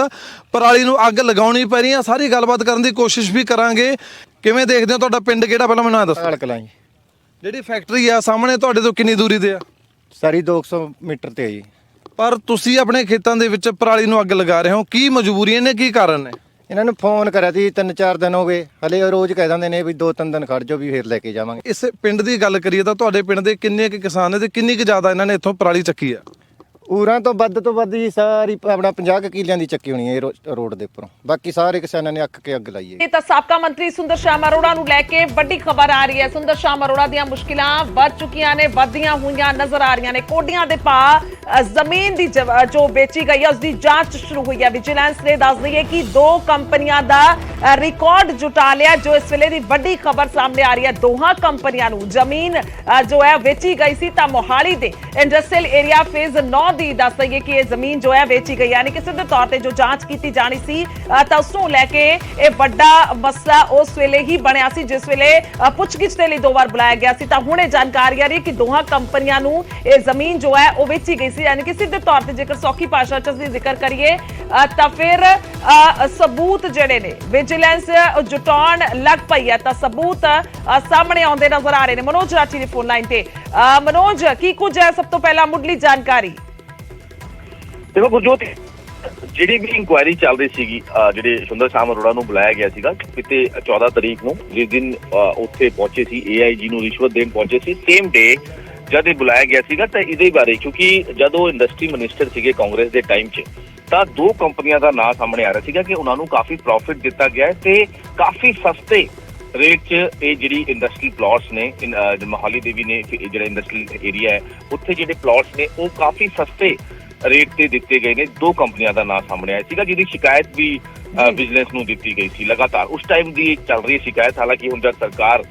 ਪਰਾਲੀ ਨੂੰ ਅੱਗ ਲਗਾਉਣੀ ਪੈ ਰਹੀ ਹੈ, ਸਾਰੀ ਗੱਲਬਾਤ ਕਰਨ ਦੀ ਕੋਸ਼ਿਸ਼ ਵੀ ਕਰਾਂਗੇ। ਕਿਵੇਂ ਦੇਖਦੇ ਹੋ, ਤੁਹਾਡਾ ਪਿੰਡ ਕਿਹੜਾ, ਪਹਿਲਾਂ ਮੈਨੂੰ ਇਹ ਦੱਸੋ। ਭਟਾਲ ਕਲਾਂ ਜੀ। ਜਿਹੜੀ ਫੈਕਟਰੀ ਆ ਸਾਹਮਣੇ ਤੁਹਾਡੇ ਤੋਂ ਕਿੰਨੀ ਦੂਰੀ ਤੇ ਆ? ਸਾਰੀ 200 ਮੀਟਰ ਤੇ ਹੈ ਜੀ। ਪਰ ਤੁਸੀਂ ਆਪਣੇ ਖੇਤਾਂ ਦੇ ਵਿੱਚ ਪਰਾਲੀ ਨੂੰ ਅੱਗ ਲਗਾ ਰਹੇ ਹੋ, ਕੀ ਮਜਬੂਰੀਆਂ ਨੇ, ਕੀ ਕਾਰਨ ਨੇ? ਇਹਨਾਂ ਨੂੰ ਫੋਨ ਕਰਿਆ ਸੀ 3-4 ਦਿਨ ਹੋ ਗਏ, ਹਲੇ ਰੋਜ਼ ਕਹਿ ਦਿੰਦੇ ਨੇ ਵੀ 2-3 ਦਿਨ ਖੜ ਜਾਓ ਵੀ ਫੇਰ ਲੈ ਕੇ ਜਾਵਾਂਗੇ। ਇਸ ਪਿੰਡ ਦੀ ਗੱਲ ਕਰੀਏ ਤਾਂ ਤੁਹਾਡੇ ਪਿੰਡ ਦੇ ਕਿੰਨੇ ਕੁ ਕਿਸਾਨ ਨੇ ਤੇ ਕਿੰਨੀ ਕੁ ਜ਼ਿਆਦਾ ਇਹਨਾਂ ਨੇ ਇੱਥੋਂ ਪਰਾਲੀ ਚੱਕੀ ਆ? ਉਰਾਂ ਤੋਂ ਵੱਧ ਜੀ ਸਾਰੀ ਆਪਣਾ 50 ਕਿੱਲਿਆਂ ਦੀ ਚੱਕੀ ਹੋਣੀ ਹੈ ਰੋਡ ਦੇ ਉੱਪਰੋਂ। ਬਾਕੀ ਸਾਰੇ ਕਿਸਾਨਾਂ ਨੇ ਅੱਕ ਕੇ ਅੱਗ ਲਾਈ ਹੈ। ਇਹ ਤਾਂ ਸਾਬਕਾ ਮੰਤਰੀ ਸੁੰਦਰ ਸ਼ਾਮ ਅਰੋੜਾ ਨੂੰ ਲੈ ਕੇ ਵੱਡੀ ਖਬਰ ਆ ਰਹੀ ਹੈ। ਸੁੰਦਰ ਸ਼ਾਮ ਅਰੋੜਾ ਦੀਆਂ ਮੁਸ਼ਕਿਲਾਂ ਵੱਧ ਚੁੱਕੀਆਂ ਨੇ, ਵੱਧਦੀਆਂ ਹੋਈਆਂ ਨਜ਼ਰ ਆ ਰਹੀਆਂ ਨੇ। ਕੋਡੀਆਂ ਦੇ ਭਾਅ ਜ਼ਮੀਨ ਦੀ ਜੋ ਵੇਚੀ ਗਈ ਹੈ ਉਸ ਦੀ ਜਾਂਚ ਸ਼ੁਰੂ ਹੋਈ ਹੈ। ਵਿਜੀਲੈਂਸ ਨੇ ਦੱਸ ਦਈਏ ਕਿ 2 ਕੰਪਨੀਆਂ ਦਾ ਰਿਕਾਰਡ ਜੁਟਾ ਲਿਆ। ਜੋ ਇਸ ਵੇਲੇ ਦੀ ਵੱਡੀ ਖਬਰ ਸਾਹਮਣੇ ਆ ਰਹੀ ਹੈ, ਦੋਹਾਂ ਕੰਪਨੀਆਂ ਨੂੰ ਜ਼ਮੀਨ ਜੋ ਹੈ ਵੇਚੀ ਗਈ ਸੀ ਤਾਂ ਮੋਹਾਲੀ ਦੇ ਇੰਡਸਟਰੀਅਲ ਏਰੀਆ ਫੇਜ਼ 9 ਦੀ ਦੱਸ ਦਈਏ ਕਿ ਇਹ ਜ਼ਮੀਨ ਜੋ ਹੈ ਵੇਚੀ ਗਈ, ਯਾਨੀ ਕਿ ਸਿੱਧੇ ਤੌਰ ਤੇ ਜੋ ਜਾਂਚ ਕੀਤੀ ਜਾਣੀ ਸੀ ਤਾਂ ਉਸ ਨੂੰ ਲੈ ਕੇ ਇਹ ਵੱਡਾ ਮਸਲਾ ਉਸ ਵੇਲੇ ਹੀ ਬਣਿਆ ਸੀ, ਜਿਸ ਵੇਲੇ ਪੁੱਛਗਿੱਛ ਦੇ ਲਈ 2 ਵਾਰ ਬੁਲਾਇਆ ਗਿਆ ਸੀ। ਤਾਂ ਹੁਣ ਇਹ ਜਾਣਕਾਰੀ ਆ ਰਹੀ ਕਿ ਦੋਹਾਂ ਕੰਪਨੀਆਂ ਨੂੰ ਇਹ ਜ਼ਮੀਨ ਜੋ ਹੈ ਉਹ ਵੇਚੀ ਗਈ ਸੀ, ਯਾਨੀ ਕਿ ਸਿੱਧੇ ਤੌਰ ਤੇ ਜੇਕਰ ਸੌਖੀ ਭਾਸ਼ਾ ਚ ਅਸੀਂ ਜ਼ਿਕਰ ਕਰੀਏ ਤਾਂ ਫਿਰ ਸਬੂਤ ਜਿਹੜੇ ਨੇ ਵਿਜੀਲੈਂਸ ਜੁਟਾਉਣ ਲੱਗ ਪਈ ਹੈ। ਤਾਂ ਸਬੂਤ ਸਾਹਮਣੇ ਆਉਂਦੇ ਨਜ਼ਰ ਆ ਰਹੇ ਨੇ। ਮਨੋਜ ਰਾਠੀ ਦੀ ਫੋਨ ਲਾਈਨ ਤੇ। ਮਨੋਜ, ਕੀ ਕੁਝ ਹੈ ਸਭ ਤੋਂ ਪਹਿਲਾਂ ਮੁੱਢਲੀ ਜਾਣਕਾਰੀ? ਦੇਖੋ ਗੁਰਜੋਤ, ਜਿਹੜੀ ਵੀ ਇਨਕੁਆਇਰੀ ਚੱਲ ਰਹੀ ਸੀਗੀ, ਜਿਹੜੇ ਸੁੰਦਰ ਸ਼ਾਮ ਅਰੋੜਾ ਨੂੰ ਬੁਲਾਇਆ ਗਿਆ ਸੀਗਾ ਕਿਤੇ 14 ਤਰੀਕ ਨੂੰ, ਜਿਸ ਦਿਨ ਉੱਥੇ ਪਹੁੰਚੇ ਸੀ AIG ਨੂੰ ਰਿਸ਼ਵਤ ਦੇਣ ਪਹੁੰਚੇ ਸੀ, ਸੇਮ ਡੇ ਜਦ ਇਹ ਬੁਲਾਇਆ ਗਿਆ ਸੀਗਾ ਤਾਂ ਇਹਦੇ ਬਾਰੇ, ਕਿਉਂਕਿ ਜਦੋਂ ਇੰਡਸਟਰੀ ਮਿਨਿਸਟਰ ਸੀਗੇ ਕਾਂਗਰਸ ਦੇ ਟਾਈਮ 'ਚ, ਤਾਂ 2 ਕੰਪਨੀਆਂ ਦਾ ਨਾਂ ਸਾਹਮਣੇ ਆ ਰਿਹਾ ਸੀਗਾ ਕਿ ਉਹਨਾਂ ਨੂੰ ਕਾਫੀ ਪ੍ਰੋਫਿਟ ਦਿੱਤਾ ਗਿਆ ਤੇ ਕਾਫੀ ਸਸਤੇ ਰੇਟ 'ਚ ਇਹ ਜਿਹੜੀ ਇੰਡਸਟਰੀਅਲ ਪਲਾਟਸ ਨੇ, ਮੋਹਾਲੀ ਦੇ ਵੀ ਨੇ ਜਿਹੜਾ ਇੰਡਸਟਰੀਅਲ ਏਰੀਆ ਹੈ ਉੱਥੇ ਜਿਹੜੇ ਪਲਾਟਸ ਨੇ ਉਹ ਕਾਫੀ ਸਸਤੇ ਰੇਟ ਤੇ ਦਿੱਤੇ ਗਏ ਨੇ। 2 ਕੰਪਨੀਆਂ ਦਾ ਨਾਮ ਸਾਹਮਣੇ ਆਇਆ ਸੀਗਾ, ਜਿਹਦੀ ਸ਼ਿਕਾਇਤ ਵੀ ਵਿਜੀਲੈਂਸ ਨੂੰ ਦਿੱਤੀ ਗਈ ਸੀ ਲਗਾਤਾਰ। ਉਸ ਟਾਈਮ ਦੀ ਚੱਲ ਰਹੀ ਸ਼ਿਕਾਇਤ, ਹਾਲਾਂਕਿ ਹੁਣ ਜਦ ਸਰਕਾਰ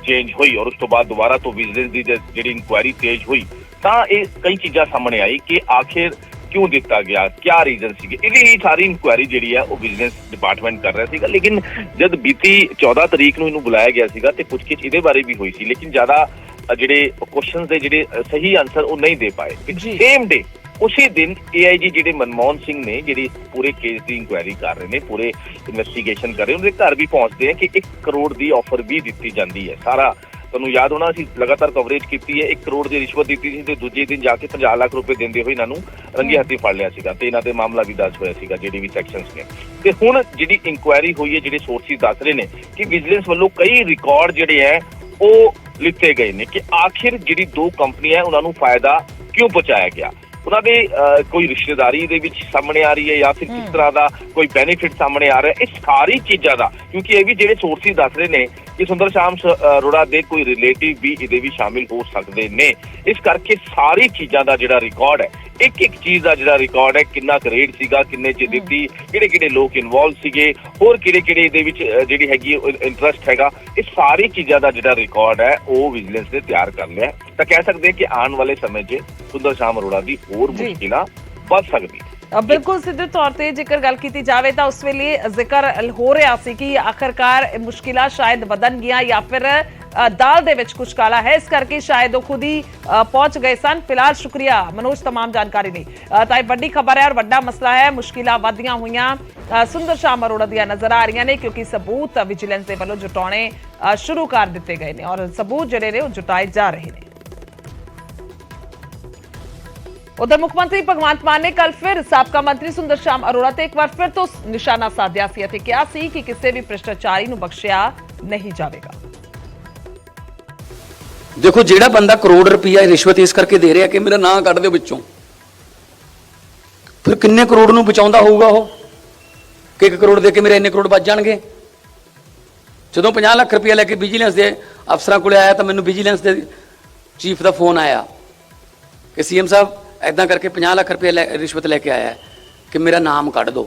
ਚੇਂਜ ਹੋਈ ਔਰ ਉਸ ਤੋਂ ਬਾਅਦ ਦੁਬਾਰਾ ਤੋਂ ਵਿਜੀਲੈਂਸ ਦੀ ਜਿਹੜੀ ਇਨਕੁਆਇਰੀ ਤੇਜ਼ ਹੋਈ ਤਾਂ ਇਹ ਕਈ ਚੀਜ਼ਾਂ ਸਾਹਮਣੇ ਆਈ ਕਿ ਆਖਿਰ ਕਿਉਂ ਦਿੱਤਾ ਗਿਆ, ਕਿਆ ਰੀਜ਼ਨ ਸੀਗੇ। ਇਹਦੀ ਸਾਰੀ ਇਨਕੁਆਇਰੀ ਜਿਹੜੀ ਹੈ ਉਹ ਵਿਜੀਲੈਂਸ ਡਿਪਾਰਟਮੈਂਟ ਕਰ ਰਿਹਾ ਸੀਗਾ। ਲੇਕਿਨ ਜਦ ਬੀਤੀ 14 ਤਰੀਕ ਨੂੰ ਇਹਨੂੰ ਬੁਲਾਇਆ ਗਿਆ ਸੀਗਾ ਤੇ ਪੁੱਛਗਿੱਛ ਇਹਦੇ ਬਾਰੇ ਵੀ ਹੋਈ ਸੀ, ਲੇਕਿਨ ਜ਼ਿਆਦਾ ਜਿਹੜੇ ਕੁਐਸਚਨਸ ਦੇ ਜਿਹੜੇ ਸਹੀ ਆਨਸਰ ਉਹ ਨਹੀਂ ਦੇ ਪਾਏ। ਸੇਮ ਡੇ ਉਸੇ ਦਿਨ AIG ਜਿਹੜੇ ਮਨਮੋਹਨ ਸਿੰਘ ਨੇ, ਜਿਹੜੀ ਪੂਰੇ ਕੇਸ ਦੀ ਇਨਕੁਆਇਰੀ ਕਰ ਰਹੇ ਨੇ, ਪੂਰੇ ਇਨਵੈਸਟੀਗੇਸ਼ਨ ਕਰ ਰਹੇ, ਉਹਦੇ ਘਰ ਵੀ ਪਹੁੰਚਦੇ ਆ ਕਿ 1 ਕਰੋੜ ਦੀ ਆਫਰ ਵੀ ਦਿੱਤੀ ਜਾਂਦੀ ਹੈ। ਸਾਰਾ ਤੁਹਾਨੂੰ ਯਾਦ ਹੋਣਾ, ਅਸੀਂ ਲਗਾਤਾਰ ਕਵਰੇਜ ਕੀਤੀ ਹੈ। 1 ਕਰੋੜ ਦੀ ਰਿਸ਼ਵਤ ਦਿੱਤੀ ਸੀ ਤੇ ਦੂਜੇ ਦਿਨ ਜਾ ਕੇ 50 ਲੱਖ ਰੁਪਏ ਦਿੰਦੇ ਹੋਏ ਇਹਨਾਂ ਨੂੰ ਰੰਗੇ ਹੱਥੀਂ ਫੜ ਲਿਆ ਸੀਗਾ ਤੇ ਇਹਨਾਂ ਤੇ ਮਾਮਲਾ ਵੀ ਦਰਜ ਹੋਇਆ ਸੀਗਾ ਜਿਹੜੇ ਵੀ ਸੈਕਸ਼ਨਸ ਨੇ। ਤੇ ਹੁਣ ਜਿਹੜੀ ਇਨਕੁਆਇਰੀ ਹੋਈ ਹੈ, ਜਿਹੜੇ ਸੋਰਸਿਸ ਦੱਸ ਰਹੇ ਨੇ ਕਿ ਵਿਜੀਲੈਂਸ ਵੱਲੋਂ ਕਈ ਰਿਕਾਰਡ ਜਿਹੜੇ ਹੈ ਉਹ ਲਿੱਤੇ ਗਏ ਨੇ ਕਿ ਆਖਿਰ ਜਿਹੜੀ 2 ਕੰਪਨੀਆਂ ਉਹਨਾਂ ਨੂੰ ਫਾਇਦਾ ਕਿਉਂ ਪਹੁੰਚਾਇਆ ਗਿਆ। ਉਹਨਾਂ ਦੇ ਕੋਈ ਰਿਸ਼ਤੇਦਾਰੀ ਦੇ ਵਿੱਚ ਸਾਹਮਣੇ ਆ ਰਹੀ ਹੈ ਜਾਂ ਫਿਰ ਕਿਸ ਤਰ੍ਹਾਂ ਦਾ ਕੋਈ ਬੈਨੀਫਿਟ ਸਾਹਮਣੇ ਆ ਰਿਹਾ, ਇਹ ਸਾਰੀ ਚੀਜ਼ਾਂ ਦਾ, ਕਿਉਂਕਿ ਇਹ ਵੀ ਜਿਹੜੇ ਸੋਰਸਿਸ ਦੱਸ ਰਹੇ ਨੇ ਕਿ ਸੁੰਦਰ ਸ਼ਾਮ ਅਰੋੜਾ ਦੇ ਕੋਈ ਰਿਲੇਟਿਵ ਵੀ ਇਹਦੇ ਵਿੱਚ ਸ਼ਾਮਿਲ ਹੋ ਸਕਦੇ ਨੇ। ਇਸ ਕਰਕੇ ਸਾਰੀ ਚੀਜ਼ਾਂ ਦਾ ਜਿਹੜਾ ਰਿਕਾਰਡ ਹੈ, ਇੱਕ ਇੱਕ ਚੀਜ਼ ਦਾ ਜਿਹੜਾ ਰਿਕਾਰਡ ਹੈ, ਕਿੰਨਾ ਕੁ ਰੇਟ ਸੀਗਾ, ਕਿੰਨੇ ਚ ਦਿੱਤੀ, ਕਿਹੜੇ ਕਿਹੜੇ ਲੋਕ ਇਨਵੋਲਵ ਸੀਗੇ, ਹੋਰ ਕਿਹੜੇ ਕਿਹੜੇ ਇਹਦੇ ਵਿੱਚ ਜਿਹੜੀ ਹੈਗੀ ਇੰਟਰਸਟ ਹੈਗਾ, ਇਹ ਸਾਰੀ ਚੀਜ਼ਾਂ ਦਾ ਜਿਹੜਾ ਰਿਕਾਰਡ ਹੈ ਉਹ ਵਿਜੀਲੈਂਸ ਨੇ ਤਿਆਰ ਕਰ ਲਿਆ। ਤਾਂ ਕਹਿ ਸਕਦੇ ਕਿ ਆਉਣ ਵਾਲੇ ਸਮੇਂ 'ਚ ਸੁੰਦਰ ਸ਼ਾਮ ਅਰੋੜਾ ਦੀ ਹੋਰ ਮੁਸ਼ਕਿਲਾਂ ਵੱਧ ਸਕਦੀ। ਬਿਲਕੁਲ ਸਿੱਧੇ ਤੌਰ ਤੇ ਜੇਕਰ ਗੱਲ ਕੀਤੀ ਜਾਵੇ ਤਾਂ ਉਸ ਵੇਲੇ ਜ਼ਿਕਰ ਹੋ ਰਿਹਾ ਸੀ ਕਿ ਆਖਰਕਾਰ ਮੁਸ਼ਕਿਲਾਂ ਸ਼ਾਇਦ ਵਧਣਗੀਆਂ ਜਾਂ ਫਿਰ ਦਾਲ ਦੇ ਵਿੱਚ ਕੁਝ ਕਾਲਾ ਹੈ, ਇਸ ਕਰਕੇ ਸ਼ਾਇਦ ਉਹ ਖੁਦ ਹੀ ਪਹੁੰਚ ਗਏ ਸਨ। ਫਿਲਹਾਲ ਸ਼ੁਕਰੀਆ ਮਨੋਜ तमाम ਜਾਣਕਾਰੀ ਲਈ। ਤਾਂ ਇਹ ਵੱਡੀ ਖਬਰ ਹੈ ਔਰ ਵੱਡਾ ਮਸਲਾ ਹੈ। ਮੁਸ਼ਕਿਲਾਂ ਵਧੀਆਂ ਹੋਈਆਂ ਸੁੰਦਰ ਸ਼ਾਮ ਅਰੋੜਾ ਦੀਆਂ ਨਜ਼ਰ ਆ ਰਹੀਆਂ ਨੇ, ਕਿਉਂਕਿ ਸਬੂਤ ਵਿਜੀਲੈਂਸ ਦੇ ਵੱਲੋਂ ਜੁਟਾਉਣੇ ਸ਼ੁਰੂ ਕਰ ਦਿੱਤੇ ਗਏ ਨੇ ਔਰ ਸਬੂਤ ਜਿਹੜੇ ਨੇ ਉਹ ਜੁਟਾਏ ਜਾ ਰਹੇ ਨੇ। उधर मुख्यमंत्री भगवंत मान ने कल फिर साबका मंत्री सुंदर श्याम अरोड़ा ते एक बार फिर तो निशाना साधिया सी अते कहा सी कि किसी भी भ्रष्टाचारी नूं बख्शिया नहीं जाएगा। देखो जेड़ा बंदा करोड़ रुपया रिश्वत इस करके दे रहा कि मेरा नाम कट दो विचों, फिर किन्ने करोड़ नूं बचाउंदा होऊगा वो कि 1 करोड़ दे के मेरे इन्ने करोड़ बच जाणगे। जदों 50 लाख रुपया लैके विजिलेंस के अफसरां कोले आया तो मैनूं विजिलेंस के चीफ का फोन आया कि सीएम साहब ऐदा करके 50 लाख रुपया रिश्वत लैके आया है कि मेरा नाम कट दो,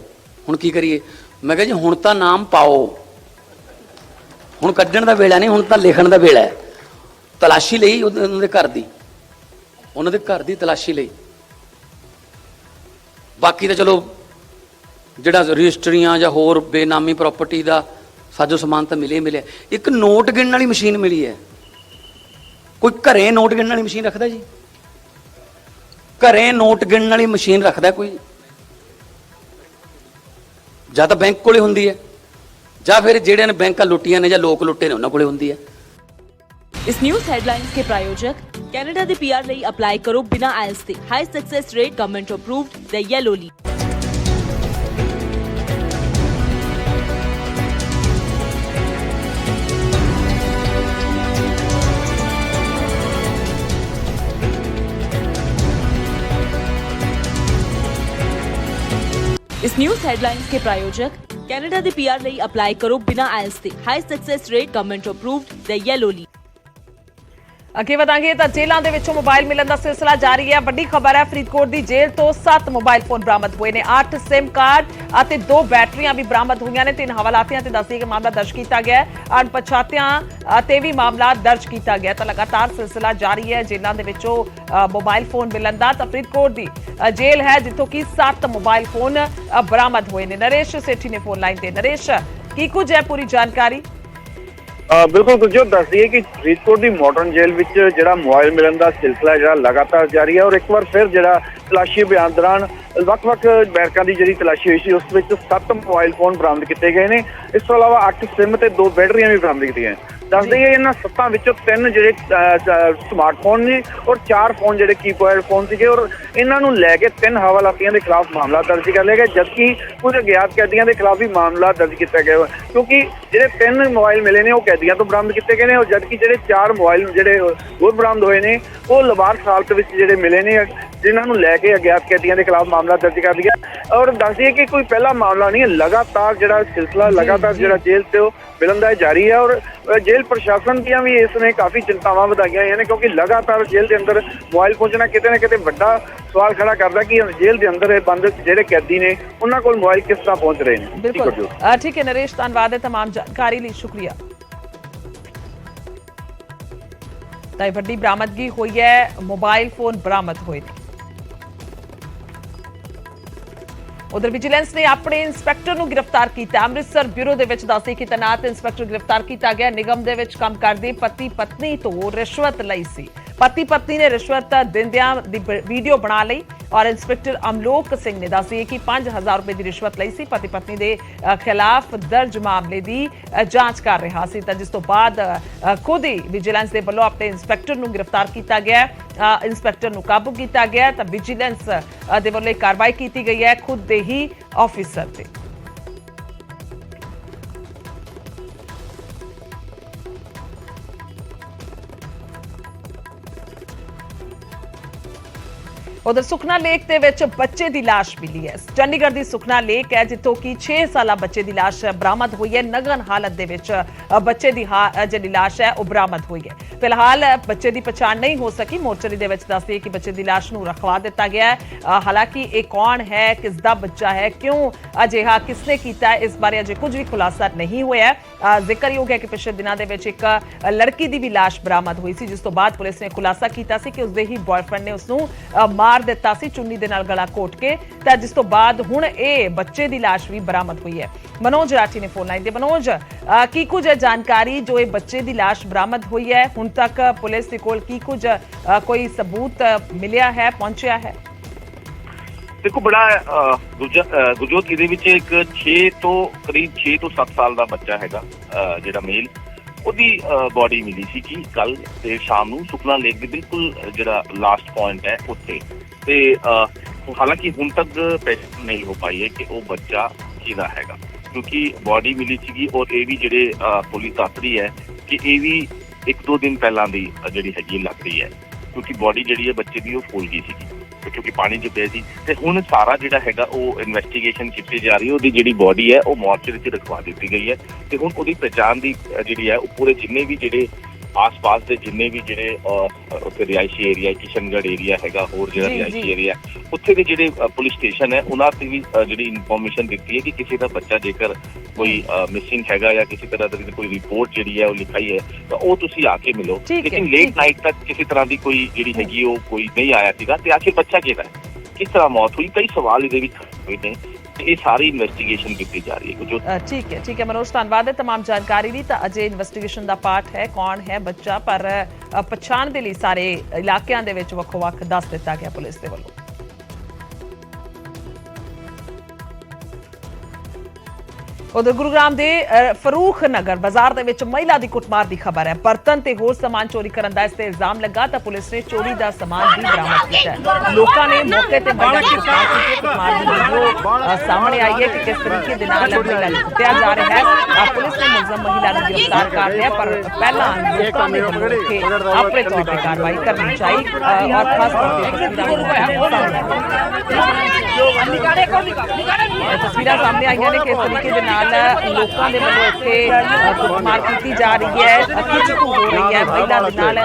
हुण की करिए। मैं कहा जी हुण तां नाम पाओ, हुण कड्ढण दा वेला नहीं, हुण तां लिखण दा वेला है। तलाशी लई उन्हां दे घर दी तलाशी लई, बाकी तां चलो जिहड़ा रजिस्टरियां जां होर बेनामी प्रॉपर्टी दा साजो समान तां मिले। एक नोट गिणन वाली मशीन मिली है। कोई घरे नोट गिणन वाली मशीन रखदा जी? घरे नोट गिणन वाली मशीन रखदा कोई? ਜਾਂ ਤਾਂ बैंक ਕੋਲੇ ਹੁੰਦੀ ਹੈ ਜਾਂ ਫਿਰ ਜਿਹੜਿਆਂ ਨੇ ਬੈਂਕਾਂ ਲੁੱਟੀਆਂ ਨੇ ਜਾਂ ਲੋਕ ਲੁੱਟੇ ਨੇ ਉਹਨਾਂ ਕੋਲੇ ਹੁੰਦੀ ਹੈ। इस न्यूज़ हेडलाइंस के प्रायोजक कैनेडा दे पीआर ਲਈ अप्लाई करो बिना आइल्स ਦੇ high success rate government approved the yellow leaf. इस न्यूज़ हेडलाइंस के प्रायोजक कैनेडा दे पीआर ਲਈ अप्लाई करो बिना आइल्स ਦੇ high success rate government approved the yellow leaf. ਅੱਗੇ ਵਧਾਂਗੇ ਤਾਂ ਜੇਲ੍ਹਾਂ ਦੇ ਵਿੱਚੋਂ ਮੋਬਾਈਲ ਮਿਲਣ ਦਾ ਸਿਲਸਿਲਾ ਜਾਰੀ ਹੈ। ਵੱਡੀ ਖਬਰ ਹੈ, ਫਰੀਦਕੋਟ ਦੀ ਜੇਲ੍ਹ ਤੋਂ 7 ਮੋਬਾਈਲ ਫੋਨ ਬਰਾਮਦ ਹੋਏ ਨੇ, 8 ਸਿਮ ਕਾਰਡ ਅਤੇ 2 ਬੈਟਰੀਆਂ ਵੀ ਬਰਾਮਦ ਹੋਈਆਂ ਨੇ। 3 ਹਵਾਲਾਤੀਆਂ ਤੇ ਦੱਸਦੀ ਕਿ ਮਾਮਲਾ ਦਰਜ ਕੀਤਾ ਗਿਆ ਹੈ। ਅਣਪਛਾਤਿਆਂ ਤੇ ਵੀ ਮਾਮਲਾ ਦਰਜ ਕੀਤਾ ਗਿਆ। ਤਾਂ ਲਗਾਤਾਰ ਸਿਲਸਿਲਾ ਜਾਰੀ ਹੈ ਜੇਲ੍ਹਾਂ ਦੇ ਵਿੱਚੋਂ ਮੋਬਾਈਲ ਫੋਨ ਮਿਲਣ ਦਾ। ਤਾਂ ਫਰੀਦਕੋਟ ਦੀ ਜੇਲ੍ਹ ਹੈ ਜਿੱਥੋਂ ਕਿ 7 ਮੋਬਾਈਲ ਫੋਨ ਬਰਾਮਦ ਹੋਏ ਨੇ। ਨਰੇਸ਼ ਸੇਠੀ ਨੇ ਫੋਨ ਲਾਈਨ ਤੇ। ਨਰੇਸ਼, ਕੀ ਕੁਝ ਹੈ ਪੂਰੀ ਜਾਣਕਾਰੀ? ਬਿਲਕੁਲ ਗੁਰਜੋਤ ਦੱਸਦੀ ਹੈ ਕਿ ਫਰੀਦਕੋਟ ਦੀ ਮਾਡਰਨ ਜੇਲ੍ਹ ਵਿੱਚ ਜਿਹੜਾ ਮੋਬਾਈਲ ਮਿਲਣ ਦਾ ਸਿਲਸਿਲਾ ਜਿਹੜਾ ਲਗਾਤਾਰ ਜਾਰੀ ਹੈ ਔਰ ਇੱਕ ਵਾਰ ਫਿਰ ਜਿਹੜਾ ਤਲਾਸ਼ੀ ਅਭਿਆਨ ਦੌਰਾਨ ਵੱਖ-ਵੱਖ ਬੈਰਕਾਂ ਦੀ ਜਿਹੜੀ ਤਲਾਸ਼ੀ ਹੋਈ ਸੀ ਉਸ ਵਿੱਚ 7 ਮੋਬਾਈਲ ਫੋਨ ਬਰਾਮਦ ਕੀਤੇ ਗਏ ਨੇ। ਇਸ ਤੋਂ ਇਲਾਵਾ 8 ਸਿਮ ਤੇ 2 ਬੈਟਰੀਆਂ ਵੀ ਬਰਾਮਦ ਕੀਤੀਆਂ। ਦੱਸਦੇ ਹੈ ਇਹਨਾਂ 7 ਵਿੱਚੋਂ 3 ਜਿਹੜੇ ਸਮਾਰਟਫੋਨ ਨੇ ਔਰ 4 ਫੋਨ ਜਿਹੜੇ ਕੀਪੈਡ ਫੋਨ ਸੀਗੇ ਔਰ ਇਹਨਾਂ ਨੂੰ ਲੈ ਕੇ 3 ਹਵਾਲਾਤੀਆਂ ਦੇ ਖਿਲਾਫ ਮਾਮਲਾ ਦਰਜ ਕਰ ਲਿਆ ਗਿਆ, ਜਦਕਿ ਕੁਝ ਅਗਿਆਤ ਕੈਦੀਆਂ ਦੇ ਖਿਲਾਫ ਵੀ ਮਾਮਲਾ ਦਰਜ ਕੀਤਾ ਗਿਆ ਕਿਉਂਕਿ ਜਿਹੜੇ 3 ਮੋਬਾਈਲ ਮਿਲੇ ਨੇ ਉਹ ਕੈਦੀਆਂ ਤੋਂ ਬਰਾਮਦ ਕੀਤੇ ਗਏ ਨੇ ਔਰ ਜਦਕਿ ਜਿਹੜੇ 4 ਮੋਬਾਈਲ ਜਿਹੜੇ ਹੋਰ ਬਰਾਮਦ ਹੋਏ ਨੇ ਉਹ ਲਵਾਰਸ ਹਾਲਤ ਵਿੱਚ ਜਿਹੜੇ ਮਿਲੇ ਨੇ, ਜਿਨ੍ਹਾਂ ਨੂੰ ਲੈ ਕੇ ਅਗਿਆਤ ਕੈਦੀਆਂ ਦੇ ਖਿਲਾਫ ਮਾਮਲਾ ਦਰਜ ਕਰ ਲਿਆ। ਔਰ ਦੱਸਦੀ ਹੈ ਕਿ ਕੋਈ ਪਹਿਲਾ ਮਾਮਲਾ ਨਹੀਂ ਹੈ, ਲਗਾਤਾਰ ਜਿਹੜਾ ਸਿਲਸਿਲਾ ਲਗਾਤਾਰ ਜਿਹੜਾ ਜੇਲ੍ਹ ਤੇ ਉਹ ਮਿਲਣ ਦਾ ਜਾਰੀ ਹੈ ਔਰ ਜੇਲ੍ਹ ਪ੍ਰਸ਼ਾਸਨ ਦੀਆਂ ਵੀ ਇਸ ਨੇ ਕਾਫੀ ਚਿੰਤਾਵਾਂ ਵਧਾਈਆਂ ਹੋਈਆਂ ਨੇ ਕਿਉਂਕਿ ਲਗਾਤਾਰ ਜੇਲ੍ਹ ਦੇ ਅੰਦਰ ਮੋਬਾਈਲ ਪਹੁੰਚਣਾ ਕਿਤੇ ਨਾ ਕਿਤੇ ਵੱਡਾ ਸਵਾਲ ਖੜਾ ਕਰਦਾ ਕਿ ਜੇਲ੍ਹ ਦੇ ਅੰਦਰ ਇਹ ਬੰਦ ਜਿਹੜੇ ਕੈਦੀ ਨੇ ਉਹਨਾਂ ਕੋਲ ਮੋਬਾਈਲ ਕਿਸ ਤਰ੍ਹਾਂ ਪਹੁੰਚ ਰਹੇ ਨੇ। ਬਿਲਕੁਲ ਠੀਕ ਹੈ ਨਰੇਸ਼, ਧੰਨਵਾਦ ਹੈ तमाम ਜਾਣਕਾਰੀ ਲਈ, ਸ਼ੁਕਰੀਆ। ਤਾਂ ਇਹ ਵੱਡੀ ਬਰਾਮਦਗੀ ਹੋਈ ਹੈ, ਮੋਬਾਈਲ ਫੋਨ ਬਰਾਮਦ ਹੋਏ ਨੇ। ਉਧਰ ਵਿਜੀਲੈਂਸ ਨੇ ਆਪਣੇ ਇੰਸਪੈਕਟਰ ਨੂੰ ਗ੍ਰਿਫਤਾਰ ਕੀਤਾ। ਅੰਮ੍ਰਿਤਸਰ ਬਿਊਰੋ ਦੇ ਵਿੱਚ ਦੱਸੀ ਕਿ ਤੈਨਾਤ ਇੰਸਪੈਕਟਰ ਗ੍ਰਿਫਤਾਰ ਕੀਤਾ ਗਿਆ। ਨਿਗਮ ਦੇ ਵਿੱਚ ਕੰਮ ਕਰਦੇ ਪਤੀ ਪਤਨੀ ਤੋਂ ਰਿਸ਼ਵਤ ਲਈ ਸੀ। ਪਤੀ ਪਤਨੀ ਨੇ ਰਿਸ਼ਵਤ ਦਿੰਦਿਆਂ ਦੀ ਵੀਡੀਓ ਬਣਾ ਲਈ ਔਰ ਇੰਸਪੈਕਟਰ ਅਮਲੋਕ ਸਿੰਘ ਨੇ ਦੱਸੀ ਕਿ 5000 ਰੁਪਏ ਦੀ ਰਿਸ਼ਵਤ ਲਈ ਸੀ। ਪਤੀ ਪਤਨੀ ਦੇ ਖਿਲਾਫ ਦਰਜ ਮਾਮਲੇ ਦੀ ਜਾਂਚ ਕਰ ਰਿਹਾ ਸੀ ਤਾਂ ਜਿਸ ਤੋਂ ਬਾਅਦ ਖੁਦ ਹੀ ਵਿਜੀਲੈਂਸ ਦੇ ਵੱਲੋਂ ਆਪਣੇ ਇੰਸਪੈਕਟਰ ਨੂੰ ਗ੍ਰਿਫਤਾਰ ਕੀਤਾ ਗਿਆ। ਇੰਸਪੈਕਟਰ ਨੂੰ ਕਾਬੂ ਕੀਤਾ ਗਿਆ ਤਾਂ ਵਿਜੀਲੈਂਸ ਦੇ ਵੱਲੋਂ ਕਾਰਵਾਈ ਕੀਤੀ ਗਈ ਹੈ ਖੁਦ ਦੇ ਹੀ ਆਫਿਸਰ ਤੇ। ਉਧਰ ਸੁਖਨਾ ਲੇਕ ਦੇ ਵਿੱਚ ਬੱਚੇ ਦੀ ਲਾਸ਼ ਮਿਲੀ ਹੈ। ਚੰਡੀਗੜ੍ਹ ਦੀ ਸੁਖਨਾ ਲੇਕ ਹੈ ਜਿੱਥੋਂ ਕਿ 6 ਸਾਲਾ ਬੱਚੇ ਦੀ ਲਾਸ਼ ਬਰਾਮਦ ਹੋਈ ਹੈ। ਨਗਨ ਹਾਲਤ ਦੇ ਵਿੱਚ ਬੱਚੇ ਦੀ ਜਿਹੜੀ ਲਾਸ਼ ਹੈ ਉਹ ਬਰਾਮਦ ਹੋਈ ਹੈ। ਫਿਲਹਾਲ ਬੱਚੇ ਦੀ ਪਛਾਣ ਨਹੀਂ ਹੋ ਸਕੀ। ਮੋਰਚਰੀ ਦੇ ਵਿੱਚ ਦੱਸਦੇ ਕਿ ਬੱਚੇ ਦੀ ਲਾਸ਼ ਨੂੰ ਰਖਵਾ ਦਿੱਤਾ ਗਿਆ ਹੈ। ਹਾਲਾਂਕਿ ਇਹ ਕੌਣ ਹੈ, ਕਿਸ ਦਾ ਬੱਚਾ ਹੈ, ਕਿਉਂ ਅਜਿਹਾ ਕਿਸਨੇ ਕੀਤਾ, ਇਸ ਬਾਰੇ ਅਜੇ ਕੁਝ ਵੀ ਖੁਲਾਸਾ ਨਹੀਂ ਹੋਇਆ। ਜ਼ਿਕਰਯੋਗ ਹੈ ਕਿ ਪਿਛਲੇ ਦਿਨਾਂ ਦੇ ਵਿੱਚ ਇੱਕ ਲੜਕੀ ਦੀ ਵੀ ਲਾਸ਼ ਬਰਾਮਦ ਹੋਈ ਸੀ, ਜਿਸ ਤੋਂ ਬਾਅਦ ਪੁਲਿਸ ਨੇ ਖੁਲਾਸਾ ਕੀਤਾ ਸੀ ਕਿ ਉਸਦੇ ਹੀ ਬॉयਫ੍ਰੈਂਡ ਨੇ ਉਸਨੂੰ ਮਾਰ ਦਿੱਤਾ ਸੀ ਚੁੰਨੀ ਦੇ ਨਾਲ ਗਲਾ ਘੋਟ ਕੇ, ਤਾਂ ਜਿਸ ਤੋਂ ਬਾਅਦ ਹੁਣ ਇਹ ਬੱਚੇ ਦੀ ਲਾਸ਼ ਵੀ ਬਰਾਮਦ ਹੋਈ ਹੈ। ਮਨੋਜ ਰਾਠੀ ਨੇ ਫੋਨ ਲਾਈਨ ਤੇ। ਮਨੋਜ, ਕੀ ਕੁਝ ਜਾਣਕਾਰੀ ਜੋ ਇਹ ਬੱਚੇ ਦੀ ਲਾਸ਼ ਬਰਾਮਦ ਹੋਈ ਹੈ, ਹੁਣ ਤੱਕ ਪੁਲਿਸ ਦੇ ਕੋਲ ਕੀ ਕੁਝ ਕੋਈ ਸਬੂਤ ਮਿਲਿਆ ਹੈ, ਪਹੁੰਚਿਆ ਹੈ? ਦੇਖੋ ਬੜਾ ਗੁਰਜੋਤ, ਇਹਦੇ ਵਿੱਚ ਇੱਕ 6 ਤੋਂ 7 ਸਾਲ ਦਾ ਬੱਚਾ ਹੈਗਾ ਜਿਹੜਾ ਮੇਲ, ਉਹਦੀ ਬੋਡੀ ਮਿਲੀ ਸੀ ਕਿ ਕੱਲ ਤੇ ਸ਼ਾਮ ਨੂੰ ਸੁਖਨਾ ਲੇਕ ਦੇ ਬਿਲਕੁਲ ਜਿਹੜਾ ਲਾਸਟ ਪੁਆਇੰਟ ਹੈ ਉੱਥੇ, ਤੇ ਹਾਲਾਂਕਿ ਹੁਣ ਤੱਕ ਪਹਿਚਾਣ ਨਹੀਂ ਹੋ ਪਾਈ ਹੈ ਕਿ ਉਹ ਬੱਚਾ ਕਿਹਦਾ ਹੈਗਾ, ਕਿਉਂਕਿ ਬੋਡੀ ਮਿਲੀ ਸੀਗੀ ਔਰ ਇਹ ਵੀ ਜਿਹੜੇ ਪੁਲਿਸ ਦੱਸ ਰਹੀ ਹੈ ਕਿ ਇਹ ਵੀ 1-2 ਦਿਨ ਪਹਿਲਾਂ ਦੀ ਜਿਹੜੀ ਹੈਗੀ ਲੱਗ ਰਹੀ ਹੈ, ਕਿਉਂਕਿ ਬੋਡੀ ਜਿਹੜੀ ਹੈ ਬੱਚੇ ਦੀ ਉਹ ਫੁੱਲ ਗਈ ਸੀਗੀ ਕਿਉਂਕਿ ਪਾਣੀ 'ਚ ਪਈ ਸੀ। ਤੇ ਹੁਣ ਸਾਰਾ ਜਿਹੜਾ ਹੈਗਾ ਉਹ ਇਨਵੈਸਟੀਗੇਸ਼ਨ ਕੀਤੀ ਜਾ ਰਹੀ ਹੈ। ਉਹਦੀ ਜਿਹੜੀ ਬੋਡੀ ਹੈ ਉਹ ਮੋਰਚਰੀ 'ਚ ਰਖਵਾ ਦਿੱਤੀ ਗਈ ਹੈ ਤੇ ਹੁਣ ਉਹਦੀ ਪਛਾਣ ਦੀ ਜਿਹੜੀ ਹੈ ਉਹ ਪੂਰੇ ਜਿੰਨੇ ਵੀ ਜਿਹੜੇ ਆਸ-ਪਾਸ ਦੇ ਜਿੰਨੇ ਵੀ ਜਿਹੜੇ ਉੱਥੇ ਰਿਹਾਇਸ਼ੀ ਏਰੀਆ, ਕਿਸ਼ਨਗੜ੍ਹ ਏਰੀਆ ਹੈਗਾ, ਹੋਰ ਜਿਹੜਾ ਰਿਹਾਇਸ਼ੀ ਏਰੀਆ, ਉੱਥੇ ਦੇ ਜਿਹੜੇ ਪੁਲਿਸ ਸਟੇਸ਼ਨ ਹੈ ਉਹਨਾਂ ਤੇ ਵੀ ਜਿਹੜੀ ਇਨਫੋਰਮੇਸ਼ਨ ਦਿੱਤੀ ਹੈ ਕਿ ਕਿਸੇ ਦਾ ਬੱਚਾ ਜੇਕਰ ਕੋਈ ਮਿਸਿੰਗ ਹੈਗਾ ਜਾਂ ਕਿਸੇ ਤਰ੍ਹਾਂ ਦੀ ਕੋਈ ਰਿਪੋਰਟ ਜਿਹੜੀ ਹੈ ਉਹ ਲਿਖਾਈ ਹੈ ਤਾਂ ਉਹ ਤੁਸੀਂ ਆ ਕੇ ਮਿਲੋ। ਲੇਕਿਨ ਲੇਟ ਨਾਈਟ ਤੱਕ ਕਿਸੇ ਤਰ੍ਹਾਂ ਦੀ ਕੋਈ ਜਿਹੜੀ ਹੈਗੀ ਉਹ ਕੋਈ ਨਹੀਂ ਆਇਆ ਸੀਗਾ। ਤੇ ਆਖਿਰ ਬੱਚਾ ਕਿਹਦਾ ਹੈ, ਕਿਸ ਤਰ੍ਹਾਂ ਮੌਤ ਹੋਈ, ਕਈ ਸਵਾਲ ਇਹਦੇ ਵਿੱਚ ਹੋਏ ਨੇ। ਇਹ ਸਾਰੀ ਇਨਵੈਸਟੀਗੇਸ਼ਨ ਕੀਤੀ ਜਾ ਰਹੀ ਹੈ। ਠੀਕ ਹੈ ਮਨੋਜ, ਧੰਨਵਾਦ ਹੈ तमाम ਜਾਣਕਾਰੀ ਲਈ। ਤਾਂ ਅਜੇ ਇਨਵੈਸਟੀਗੇਸ਼ਨ ਦਾ ਪਾਰਟ ਹੈ ਕੌਣ ਹੈ ਬੱਚਾ, ਪਰ ਪਛਾਣ ਦੇ ਲਈ ਸਾਰੇ ਇਲਾਕਿਆਂ ਦੇ ਵਿੱਚ ਵੱਖੋ-ਵੱਖ ਦੱਸ ਦਿੱਤਾ ਗਿਆ ਪੁਲਿਸ ਦੇ ਵੱਲੋਂ। ਉਧਰ ਗੁਰੂਗ੍ਰਾਮ ਦੇ ਫਰੂਖ ਨਗਰ ਬਾਜ਼ਾਰ ਦੇ ਵਿੱਚ ਮਹਿਲਾ ਦੀ ਕੁੱਟਮਾਰ ਦੀ ਖਬਰ ਹੈ। ਬਰਤਨ ਤੇ ਹੋਰ ਸਮਾਨ ਚੋਰੀ ਕਰਨ ਦਾ ਇਸ ਤੇ ਇਲਜ਼ਾਮ ਲੱਗਾ ਤਾਂ ਪੁਲਿਸ ਨੇ ਚੋਰੀ ਦਾ ਸਮਾਨ ਵੀ ਬਰਾਮਦ ਕੀਤਾ ਹੈ। ਲੋਕਾਂ ਨੇ ਮੌਕੇ ਤੇ ਮਹਿਲਾ ਦੀ ਕੁੱਟਮਾਰ ਦੀ ਵੀਡੀਓ ਸਾਹਮਣੇ ਆਈ ਹੈ ਕਿ ਕਿਸ ਤਰੀਕੇ ਦੇ ਨਾਲ ਮਹਿਲਾ ਨੂੰ ਕੁੱਟਿਆ ਜਾ ਰਿਹਾ ਹੈ। ਪੁਲਿਸ ਨੇ ਮੁਲਜ਼ਮ ਮਹਿਲਾ ਨੂੰ ਗ੍ਰਿਫਤਾਰ ਕਰ ਲਿਆ, ਪਰ ਪਹਿਲਾਂ ਲੋਕਾਂ ਨੇ ਆਪਣੇ ਤੌਰ ਤੇ ਕਾਰਵਾਈ ਕਰਨੀ ਚਾਹੀਦੀ ਔਰ ਖਾਸ ਤੌਰ ਤੇ ਤਸਵੀਰਾਂ ਸਾਹਮਣੇ ਆਈਆਂ ਨੇ ਕਿ ਇਸ ਤਰੀਕੇ ਦੇ ਨਾਲ ਲੋਕਾਂ ਦੇ ਵੱਲੋਂ ਇੱਥੇ ਕੁੱਟਮਾਰ ਕੀਤੀ ਜਾ ਰਹੀ ਹੈ, ਖਿੱਚੂ ਹੋ ਰਹੀ ਹੈ ਮਹਿਲਾ ਦੇ ਨਾਲ,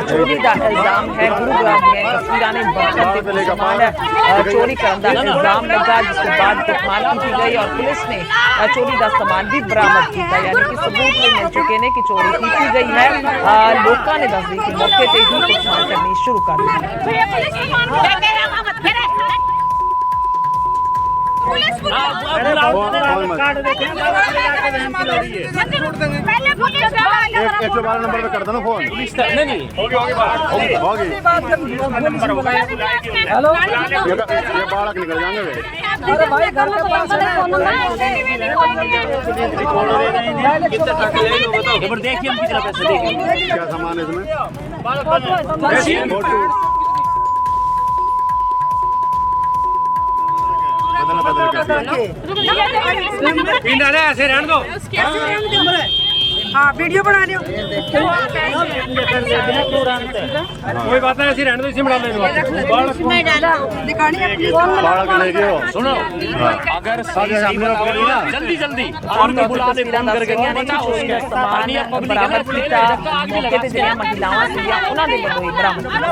ਚੋਰੀ ਦਾ ਇਲਜ਼ਾਮ ਹੈ। ਗੁਰੂਗ੍ਰਾਮ ਦੀਆਂ ਤਸਵੀਰਾਂ ਨੇ ਬਰਤਨ ਤੇ ਸਮਾਨ ਚੋਰੀ ਕਰਨ ਦਾ ਇਲਜ਼ਾਮ ਲੱਗਾ, ਜਿਸ ਤੋਂ ਬਾਅਦ ਕੁੱਟਮਾਰ ਕੀਤੀ ਗਈ ਔਰ ਪੁਲਿਸ ਨੇ ਚੋਰੀ ਦਾ ਸਮਾਨ ਵੀ ਬਰਾਮਦ ਕੀਤਾ, ਯਾਨੀ ਕਿ ਸਬੂਤ ਵੀ ਮਿਲ ਚੁੱਕੇ ਨੇ ਕਿ ਚੋਰੀ ਕੀਤੀ ਗਈ ਹੈ। ਲੋਕਾਂ ਨੇ ਦੱਸ ਦਿੱਤੀ ਕਿ ਮੌਕੇ ਤੇ ਹੀ ਕੁੱਟਮਾਰ ਕਰਨੀ ਸ਼ੁਰੂ ਕਰ ਦਿੱਤੀ। नंबर पे कर देना फोन। हेलो, ये बालक निकल जाएंगे। अरे भाई घर में देखिए हम कितना पैसा देंगे, क्या सामान है इसमें? ऐसे रहने दो। हाँ वीडियो बना लियो, कोई बात नहीं, ऐसे रहने दो, इसी में डाल देना। सुनो, अगर जल्दी बुला दे फोन करके समान बरामद किया मौके ते ਜਿਹੜੀਆਂ ਮਹਿਲਾਵਾਂ ਸੀਗੀਆਂ ਉਹਨਾਂ ਦੇ ਵੱਲੋਂ ਹੀ ਬਰਾਮਦ ਕੀਤਾ।